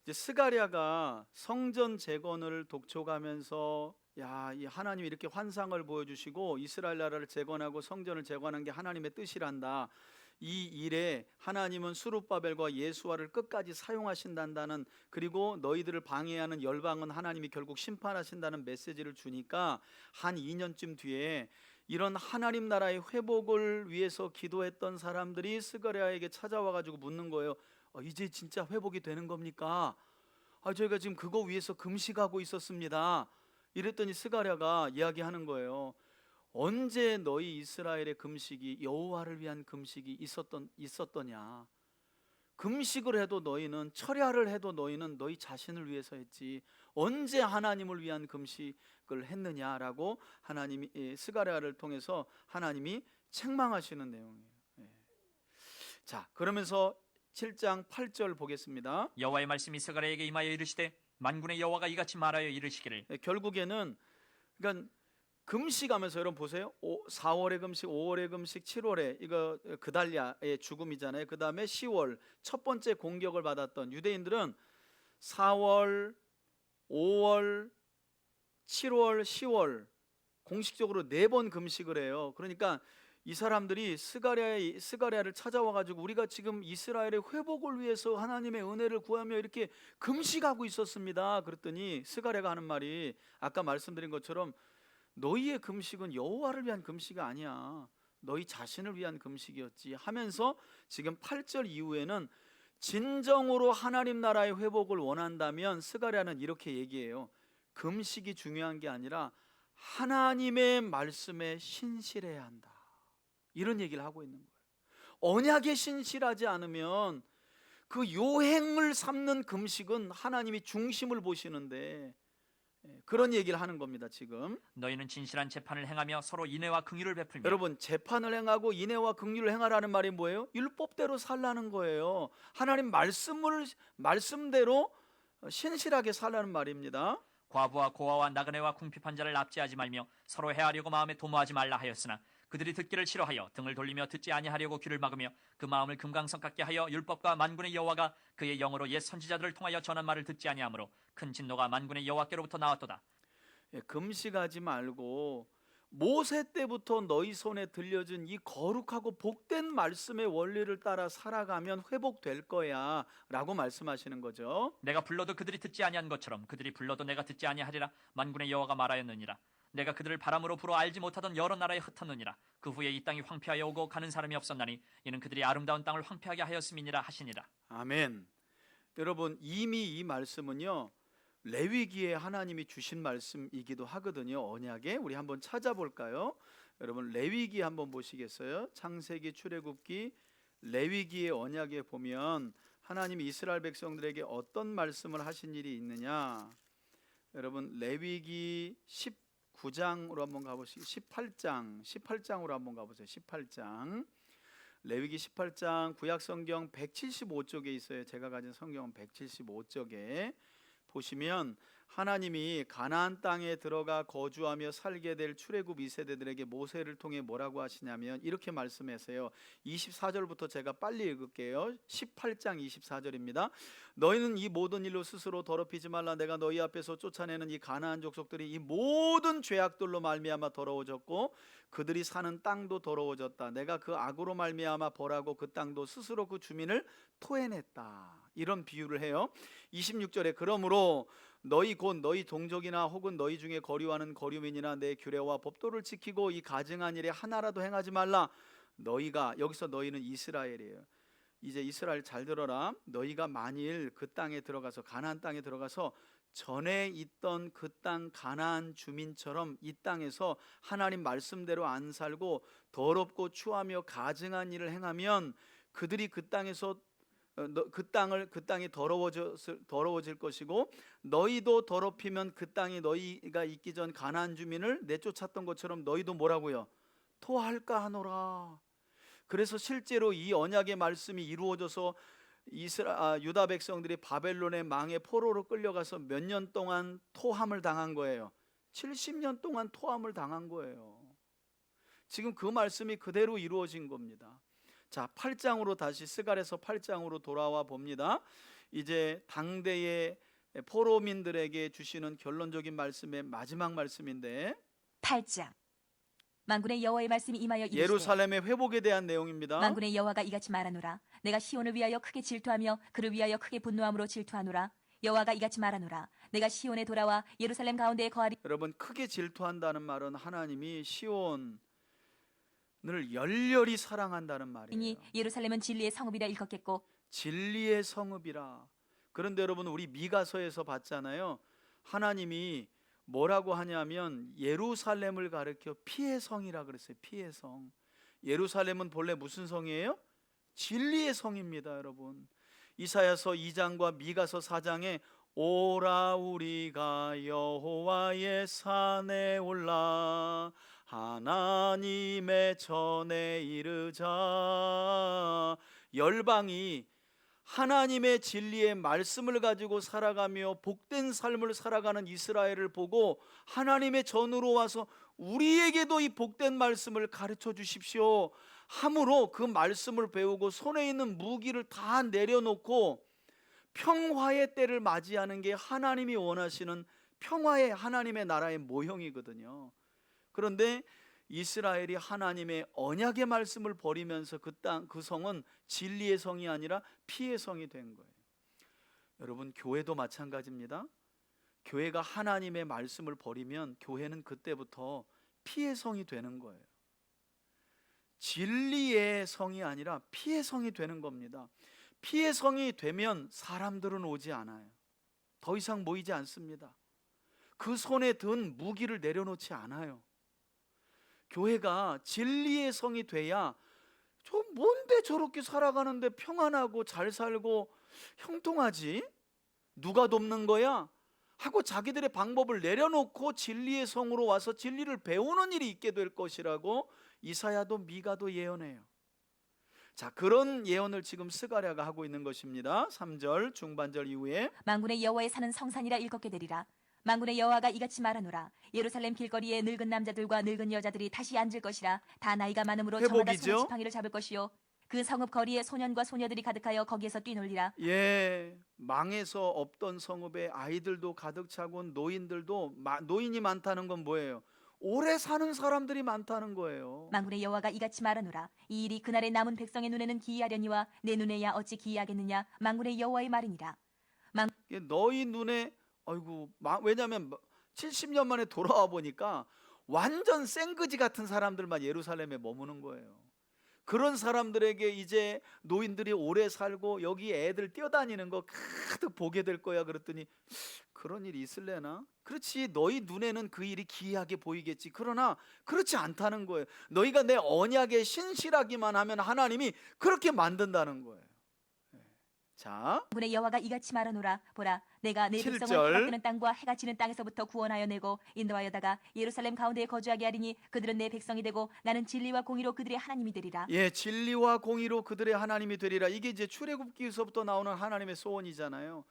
이제 스가랴가 성전 재건을 독촉하면서 이 하나님이 이렇게 환상을 보여주시고 이스라엘 나라를 재건하고 성전을 재건한 게 하나님의 뜻이란다. 이 일에 하나님은 수룹바벨과 예수아를 끝까지 사용하신다는, 그리고 너희들을 방해하는 열방은 하나님이 결국 심판하신다는 메시지를 주니까 한 2년쯤 뒤에 이런 하나님 나라의 회복을 위해서 기도했던 사람들이 스가랴에게 찾아와가지고 묻는 거예요. 이제 진짜 회복이 되는 겁니까? 저희가 지금 그거 위해서 금식하고 있었습니다. 이랬더니 스가랴가 이야기하는 거예요. 언제 너희 이스라엘의 금식이 여호와를 위한 금식이 있었더냐? 금식을 해도 너희는, 철야를 해도 너희는 너희 자신을 위해서 했지 언제 하나님을 위한 금식을 했느냐라고 하나님이 스가랴를 통해서 하나님이 책망하시는 내용이에요. 자, 그러면서 7장 8절 보겠습니다. 여호와의 말씀이 스가랴에게 임하여 이르시되 만군의 여호와가 이같이 말하여 이르시기를. 결국에는 그러니까 금식하면서 여러분 보세요. 4월의 금식, 5월의 금식, 7월에 이거 그달랴의 죽음이잖아요. 그 다음에 10월 첫 번째 공격을 받았던 유대인들은 4월, 5월, 7월, 10월 공식적으로 4번 금식을 해요. 그러니까 이 사람들이 스가랴를 찾아와가지고 우리가 지금 이스라엘의 회복을 위해서 하나님의 은혜를 구하며 이렇게 금식하고 있었습니다. 그랬더니 스가랴가 하는 말이 아까 말씀드린 것처럼 너희의 금식은 여호와를 위한 금식이 아니야, 너희 자신을 위한 금식이었지 하면서 지금 8절 이후에는 진정으로 하나님 나라의 회복을 원한다면 스가랴는 이렇게 얘기해요. 금식이 중요한 게 아니라 하나님의 말씀에 신실해야 한다. 이런 얘기를 하고 있는 거예요. 언약에 신실하지 않으면 그 요행을 삼는 금식은 하나님이 중심을 보시는데 그런 얘기를 하는 겁니다. 지금 너희는 진실한 재판을 행하며 서로 인애와 긍휼을 베풀며 여러분, 재판을 행하고 인애와 긍휼을 행하라는 말이 뭐예요? 율법대로 살라는 거예요. 하나님 말씀대로 신실하게 살라는 말입니다. 과부와 고아와 나그네와 궁핍한 자를 납치하지 말며 서로 해하려고 마음에 도모하지 말라 하였으나 그들이 듣기를 싫어하여 등을 돌리며 듣지 아니하려고 귀를 막으며 그 마음을 금강석 같게 하여 율법과 만군의 여호와가 그의 영으로 옛 선지자들을 통하여 전한 말을 듣지 아니하므로 큰 진노가 만군의 여호와께로부터 나왔도다. 금식하지 말고 모세 때부터 너희 손에 들려준 이 거룩하고 복된 말씀의 원리를 따라 살아가면 회복될 거야 라고 말씀하시는 거죠. 내가 불러도 그들이 듣지 아니한 것처럼 그들이 불러도 내가 듣지 아니하리라. 만군의 여호와가 말하였느니라. 내가 그들을 바람으로 불어 알지 못하던 여러 나라에 흩었느니라. 그 후에 이 땅이 황폐하여 오고 가는 사람이 없었나니 이는 그들이 아름다운 땅을 황폐하게 하였음이니라 하시니라. 아멘. 여러분, 이미 이 말씀은요 레위기에 하나님이 주신 말씀이기도 하거든요. 언약에 우리 한번 찾아볼까요? 여러분, 레위기 한번 보시겠어요? 창세기, 출애굽기, 레위기의 언약에 보면 하나님이 이스라엘 백성들에게 어떤 말씀을 하신 일이 있느냐. 여러분, 레위기 19장으로 한번 가보시고 18장으로 한번 가보세요. 18장. 레위기 18장 구약성경 175쪽에 있어요. 제가 가진 성경은 175쪽에 보시면 하나님이 가나안 땅에 들어가 거주하며 살게 될 출애굽 2세대들에게 모세를 통해 뭐라고 하시냐면 이렇게 말씀하세요. 24절부터 제가 빨리 읽을게요. 18장 24절입니다. 너희는 이 모든 일로 스스로 더럽히지 말라. 내가 너희 앞에서 쫓아내는 이 가나안 족속들이 이 모든 죄악들로 말미암아 더러워졌고 그들이 사는 땅도 더러워졌다. 내가 그 악으로 말미암아 벌하고 그 땅도 스스로 그 주민을 토해냈다. 이런 비유를 해요. 26절에 그러므로 너희 곧 너희 동족이나 혹은 너희 중에 거류하는 거류민이나 내 규례와 법도를 지키고 이 가증한 일에 하나라도 행하지 말라. 너희가, 여기서 너희는 이스라엘이에요. 이제 이스라엘 잘 들어라. 너희가 만일 그 땅에 들어가서 가나안 땅에 들어가서 전에 있던 그 땅 가나안 주민처럼 이 땅에서 하나님 말씀대로 안 살고 더럽고 추하며 가증한 일을 행하면 그들이 그 땅에서 그 땅이 더러워질 것이고 너희도 더럽히면 그 땅이 너희가 있기 전 가나안 주민을 내쫓았던 것처럼 너희도 뭐라고요? 토할까 하노라. 그래서 실제로 이 언약의 말씀이 이루어져서 유다 백성들이 바벨론의 망의 포로로 끌려가서 몇 년 동안 토함을 당한 거예요. 70년 동안 토함을 당한 거예요. 지금 그 말씀이 그대로 이루어진 겁니다. 자, 8장으로 다시 스갈에서 8장으로 돌아와 봅니다. 이제 당대의 포로민들에게 주시는 결론적인 말씀의 마지막 말씀인데 8장. 만군의 여호와의 말씀이 임하여 이르시되 예루살렘의 회복에 대한 내용입니다. 만군의 여호와가 이같이 말하노라. 내가 시온을 위하여 크게 질투하며 그를 위하여 크게 분노함으로 질투하노라. 여호와가 이같이 말하노라. 내가 시온에 돌아와 예루살렘 가운데에 거하리. 여러분, 크게 질투한다는 말은 하나님이 시온을 열렬히 사랑한다는 말이에요. 이니 예루살렘은 진리의 성읍이라 일컫겠고 진리의 성읍이라. 그런데 여러분, 우리 미가서에서 봤잖아요. 하나님이 뭐라고 하냐면 예루살렘을 가리켜 피의 성이라 그랬어요. 피의 성. 예루살렘은 본래 무슨 성이에요? 진리의 성입니다, 여러분. 이사야서 2장과 미가서 4장에 오라 우리가 여호와의 산에 올라 하나님의 전에 이르자. 열방이 하나님의 진리의 말씀을 가지고 살아가며 복된 삶을 살아가는 이스라엘을 보고 하나님의 전으로 와서 우리에게도 이 복된 말씀을 가르쳐 주십시오 함으로 그 말씀을 배우고 손에 있는 무기를 다 내려놓고 평화의 때를 맞이하는 게 하나님이 원하시는 평화의 하나님의 나라의 모형이거든요. 그런데 이스라엘이 하나님의 언약의 말씀을 버리면서 그 성은 진리의 성이 아니라 피의 성이 된 거예요. 여러분, 교회도 마찬가지입니다. 교회가 하나님의 말씀을 버리면 교회는 그때부터 피의 성이 되는 거예요. 진리의 성이 아니라 피의 성이 되는 겁니다. 피의 성이 되면 사람들은 오지 않아요. 더 이상 모이지 않습니다. 그 손에 든 무기를 내려놓지 않아요. 교회가 진리의 성이 돼야 저 뭔데 저렇게 살아가는데 평안하고 잘 살고 형통하지? 누가 돕는 거야? 하고 자기들의 방법을 내려놓고 진리의 성으로 와서 진리를 배우는 일이 있게 될 것이라고 이사야도 미가도 예언해요. 자, 그런 예언을 지금 스가랴가 하고 있는 것입니다. 3절 중반절 이후에 만군의 여호와의 산은 성산이라 일컫게 되리라. 만군의 여호와가 이같이 말하노라. 예루살렘 길거리에 늙은 남자들과 늙은 여자들이 다시 앉을 것이라. 다 나이가 많음으로 저마다 회복이죠? 손에 지팡이를 잡을 것이요. 그 성읍 거리에 소년과 소녀들이 가득하여 거기에서 뛰놀리라. 예, 망해서 없던 성읍에 아이들도 가득 차고 노인들도 노인이 많다는 건 뭐예요? 오래 사는 사람들이 많다는 거예요. 만군의 여호와가 이같이 말하노라. 이 일이 그날의 남은 백성의 눈에는 기이하려니와 내 눈에야 어찌 기이하겠느냐. 만군의 여호와의 말이니라. 이게 너희 눈에 왜냐하면 70년 만에 돌아와 보니까 완전 생그지 같은 사람들만 예루살렘에 머무는 거예요. 그런 사람들에게 이제 노인들이 오래 살고 여기 애들 뛰어다니는 거 가득 보게 될 거야 그랬더니 그런 일이 있을래나? 그렇지, 너희 눈에는 그 일이 기이하게 보이겠지. 그러나 그렇지 않다는 거예요. 너희가 내 언약에 신실하기만 하면 하나님이 그렇게 만든다는 거예요. 자, 만군의 여호와가 이같이 말하노라. 보라, 내가 내 7절. 백성을 해가 뜨는 땅과 해가 지는 땅에서부터 구원하여 내고 인도하여다가 예루살렘 가운데에 거주하게 하리니 그들은 내 백성이 되고 나는 진리와 공의로 그들의 하나님이 되리라. 예, 진리와 공의로 그들의 하나님이 되리라. 이게 이제 출애굽기에서부터 나오는 하나님의 소원이잖아요.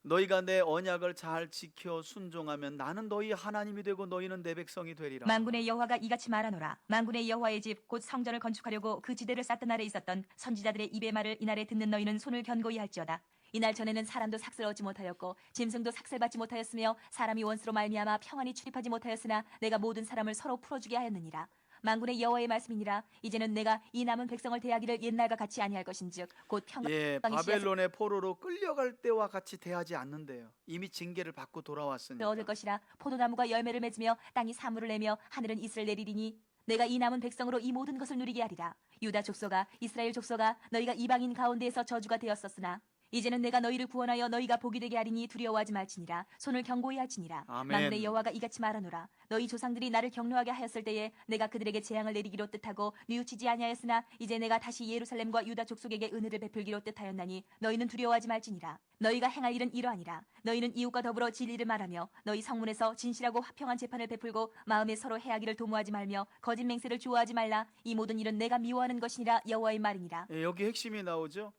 너희가 내 언약을 잘 지켜 순종하면 나는 너희 하나님이 되고 너희는 내 백성이 되리라. 만군의 여호와가 이같이 말하노라. 만군의 여호와의 집 곧 성전을 건축하려고 그 지대를 쌓던 날에 있었던 선지자들의 입의 말을 이날에 듣는 너희는 손을 견고히 할지어다. 이날 전에는 사람도 삭슬 얻지 못하였고 짐승도 삭슬받지 못하였으며 사람이 원수로 말미암아 평안히 출입하지 못하였으나 내가 모든 사람을 서로 풀어주게 하였느니라. 만군의 여호와의 말씀이니라. 이제는 내가 이 남은 백성을 대하기를 옛날과 같이 아니할 것인즉 곧 예, 평강이 바벨론의 포로로 끌려갈 때와 같이 대하지 않는데요. 이미 징계를 받고 돌아왔으니까. 얻을 것이라. 포도나무가 열매를 맺으며 땅이 사물을 내며 하늘은 이슬을 내리리니 내가 이 남은 백성으로 이 모든 것을 누리게 하리라. 유다 족속아, 이스라엘 족속아, 너희가 이방인 가운데에서 저주가 되었었으나 이제는 내가 너희를 구원하여 너희가 복이 되게 하리니 두려워하지 말지니라. 손을 견고히 할지니라. 아멘. 만군의 여호와가 이같이 말하노라. 너희 조상들이 나를 경노하게 하였을 때에 내가 그들에게 재앙을 내리기로 뜻하고 뉘우치지 아니하였으나 이제 내가 다시 예루살렘과 유다 족속에게 은혜를 베풀기로 뜻하였나니 너희는 두려워하지 말지니라. 너희가 행할 일은 이러하니라. 너희는 이웃과 더불어 진리를 말하며 너희 성문에서 진실하고 화평한 재판을 베풀고 마음에 서로 해하기를 도모하지 말며 거짓 맹세를 좋아하지 말라. 이 모든 일은 내가 미워하는 것이니라. 여호와의 말이니라. 예, 여기 핵심이 나오죠.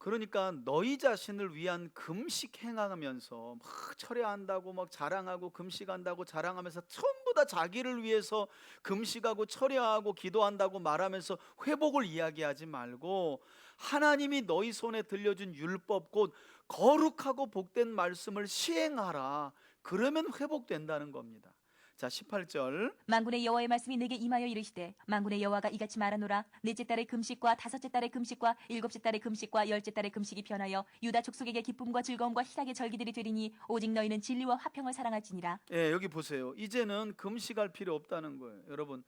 그러니까 너희 자신을 위한 금식 행하면서 막 철회한다고 막 자랑하고 금식한다고 자랑하면서 전부 다 자기를 위해서 금식하고 철회하고 기도한다고 말하면서 회복을 이야기하지 말고 하나님이 너희 손에 들려준 율법 곧 거룩하고 복된 말씀을 시행하라. 그러면 회복된다는 겁니다. 자, 18절. 만군의 여호와의 말씀이 내게 임하여 이르시되 만군의 여호와가 이같이 말하노라. 넷째 달의 금식과 다섯째 달의 금식과 일곱째 달의 금식과 열째 달의 금식이 변하여 유다 족속에게 기쁨과 즐거움과 희락의 절기들이 되리니 오직 너희는 진리와 화평을 사랑할지니라. 예, 여기 보세요. 이제는 금식할 필요 없다는 거예요. 여러분,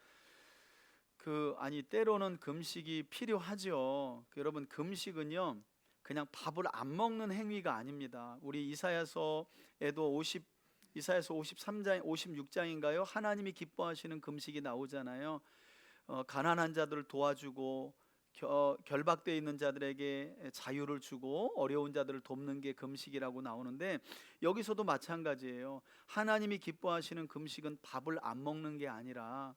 때로는 금식이 필요하죠. 여러분, 금식은요 그냥 밥을 안 먹는 행위가 아닙니다. 우리 이사야서 53장 56장인가요? 하나님이 기뻐하시는 금식이 나오잖아요. 가난한 자들을 도와주고 결박되어 있는 자들에게 자유를 주고 어려운 자들을 돕는 게 금식이라고 나오는데 여기서도 마찬가지예요. 하나님이 기뻐하시는 금식은 밥을 안 먹는 게 아니라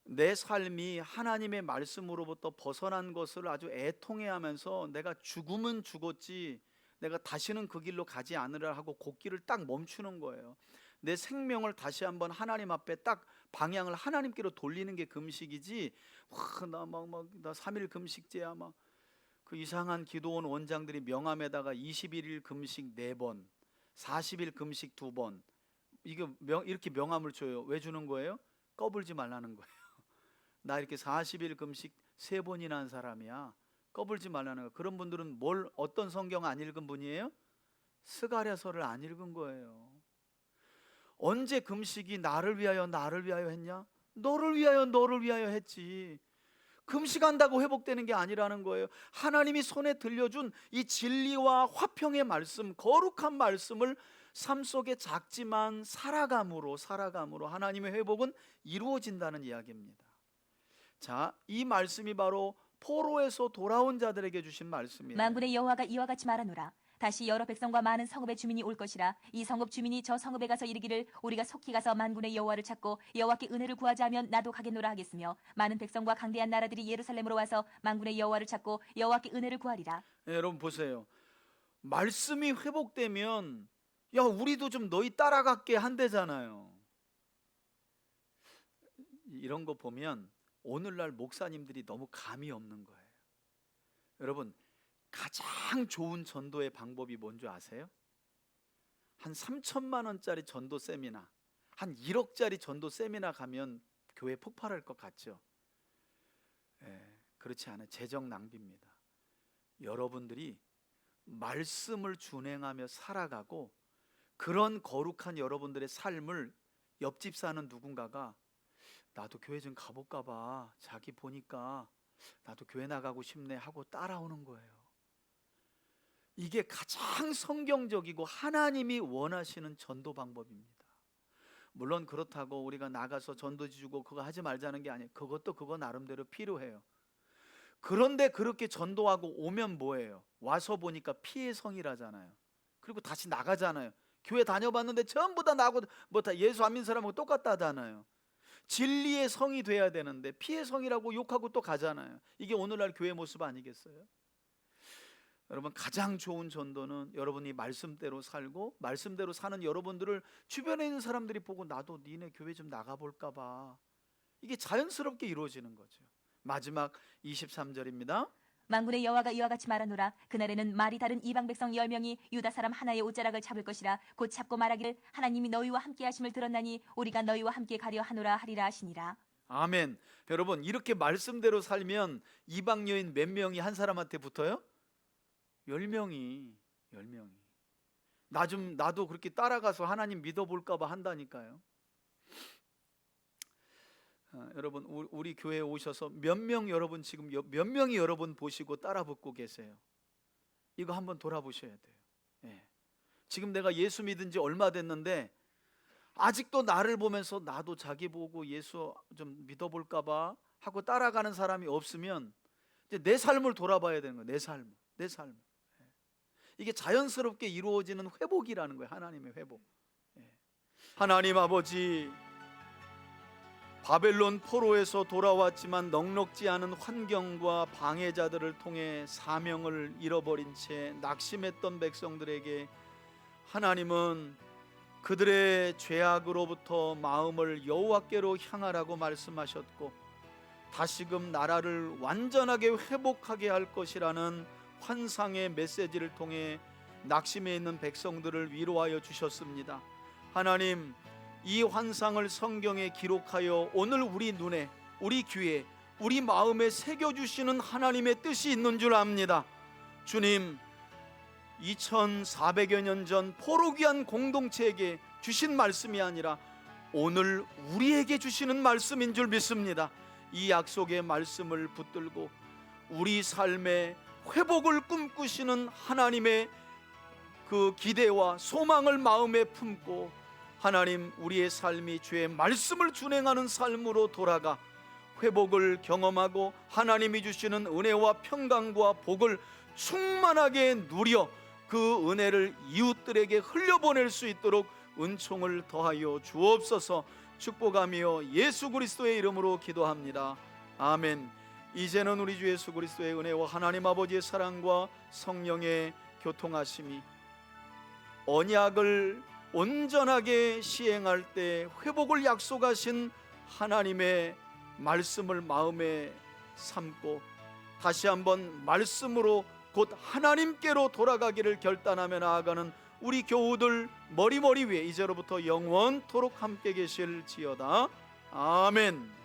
내 삶이 하나님의 말씀으로부터 벗어난 것을 아주 애통해하면서 내가 죽으면 죽었지 내가 다시는 그 길로 가지 않으라 하고 곡길을 딱 멈추는 거예요. 내 생명을 다시 한번 하나님 앞에 딱 방향을 하나님께로 돌리는 게 금식이지. 나 3일 금식제야 막 그 이상한 기도원 원장들이 명함에다가 21일 금식 4번, 40일 금식 2번 이렇게 명함을 줘요. 왜 주는 거예요? 꺼불지 말라는 거예요. 나 이렇게 40일 금식 3번이나 한 사람이야. 꺼불지 말라는 거. 그런 분들은 어떤 성경 안 읽은 분이에요? 스가랴서를 안 읽은 거예요. 언제 금식이 나를 위하여 했냐? 너를 위하여 했지. 금식한다고 회복되는 게 아니라는 거예요. 하나님이 손에 들려준 이 진리와 화평의 말씀, 거룩한 말씀을 삶 속에 작지만 살아감으로 하나님의 회복은 이루어진다는 이야기입니다. 자, 이 말씀이 바로 포로에서 돌아온 자들에게 주신 말씀이에요. 만군의 여호와가 이와 같이 말하노라. 다시 여러 백성과 많은 성읍의 주민이 올 것이라. 이 성읍 주민이 저 성읍에 가서 이르기를 우리가 속히 가서 만군의 여호와를 찾고 여호와께 은혜를 구하자 하면 나도 가겠노라 하겠으며, 많은 백성과 강대한 나라들이 예루살렘으로 와서 만군의 여호와를 찾고 여호와께 은혜를 구하리라. 네, 여러분 보세요. 말씀이 회복되면 야, 우리도 좀 너희 따라갈게 한대잖아요. 이런 거 보면 오늘날 목사님들이 너무 감이 없는 거예요. 여러분, 가장 좋은 전도의 방법이 뭔지 아세요? 한 3천만 원짜리 전도 세미나, 한 1억짜리 전도 세미나 가면 교회 폭발할 것 같죠? 그렇지 않아요. 재정 낭비입니다. 여러분들이 말씀을 준행하며 살아가고, 그런 거룩한 여러분들의 삶을 옆집 사는 누군가가 나도 교회 좀 가볼까 봐, 자기 보니까 나도 교회 나가고 싶네 하고 따라오는 거예요. 이게 가장 성경적이고 하나님이 원하시는 전도 방법입니다. 물론 그렇다고 우리가 나가서 전도지 주고 그거 하지 말자는 게 아니에요. 그것도 그거 나름대로 필요해요. 그런데 그렇게 전도하고 오면 뭐예요? 와서 보니까 피해 성이라잖아요. 그리고 다시 나가잖아요. 교회 다녀봤는데 전부 다 나하고 뭐 다 예수 안 믿는 사람하고 똑같다잖아요. 진리의 성이 돼야 되는데 피해 성이라고 욕하고 또 가잖아요. 이게 오늘날 교회 모습 아니겠어요? 여러분, 가장 좋은 전도는 여러분이 말씀대로 살고 말씀대로 사는 여러분들을 주변에 있는 사람들이 보고 나도 니네 교회 좀 나가볼까 봐, 이게 자연스럽게 이루어지는 거죠. 마지막 23절입니다. 만군의 여호와가 이와 같이 말하노라. 그날에는 말이 다른 이방 백성 10명이 유다 사람 하나의 옷자락을 잡을 것이라. 곧 잡고 말하기를 하나님이 너희와 함께 하심을 들었나니 우리가 너희와 함께 가려 하노라 하리라 하시니라. 아멘. 여러분, 이렇게 말씀대로 살면 이방 여인 몇 명이 한 사람한테 붙어요? 10명이. 나도 그렇게 따라가서 하나님 믿어볼까 봐 한다니까요. 여러분, 우리 교회에 오셔서 몇 명이 여러분 보시고 따라 붙고 계세요? 이거 한번 돌아보셔야 돼요. 지금 내가 예수 믿은 지 얼마 됐는데 아직도 나를 보면서 나도 자기 보고 예수 좀 믿어볼까 봐 하고 따라가는 사람이 없으면 이제 내 삶을 돌아봐야 되는 거예요. 내 삶. 이게 자연스럽게 이루어지는 회복이라는 거예요. 하나님의 회복. 하나님 아버지, 바벨론 포로에서 돌아왔지만 넉넉지 않은 환경과 방해자들을 통해 사명을 잃어버린 채 낙심했던 백성들에게 하나님은 그들의 죄악으로부터 마음을 여호와께로 향하라고 말씀하셨고, 다시금 나라를 완전하게 회복하게 할 것이라는 환상의 메시지를 통해 낙심해 있는 백성들을 위로하여 주셨습니다. 하나님, 이 환상을 성경에 기록하여 오늘 우리 눈에, 우리 귀에, 우리 마음에 새겨주시는 하나님의 뜻이 있는 줄 압니다. 주님, 2400여 년 전 포로귀한 공동체에게 주신 말씀이 아니라 오늘 우리에게 주시는 말씀인 줄 믿습니다. 이 약속의 말씀을 붙들고 우리 삶의 회복을 꿈꾸시는 하나님의 그 기대와 소망을 마음에 품고 하나님, 우리의 삶이 주의 말씀을 준행하는 삶으로 돌아가 회복을 경험하고 하나님이 주시는 은혜와 평강과 복을 충만하게 누려 그 은혜를 이웃들에게 흘려보낼 수 있도록 은총을 더하여 주옵소서. 축복하며 예수 그리스도의 이름으로 기도합니다. 아멘. 이제는 우리 주 예수 그리스도의 은혜와 하나님 아버지의 사랑과 성령의 교통하심이 언약을 온전하게 시행할 때 회복을 약속하신 하나님의 말씀을 마음에 삼고 다시 한번 말씀으로 곧 하나님께로 돌아가기를 결단하며 나아가는 우리 교우들 머리 위에 이제로부터 영원토록 함께 계실지어다. 아멘.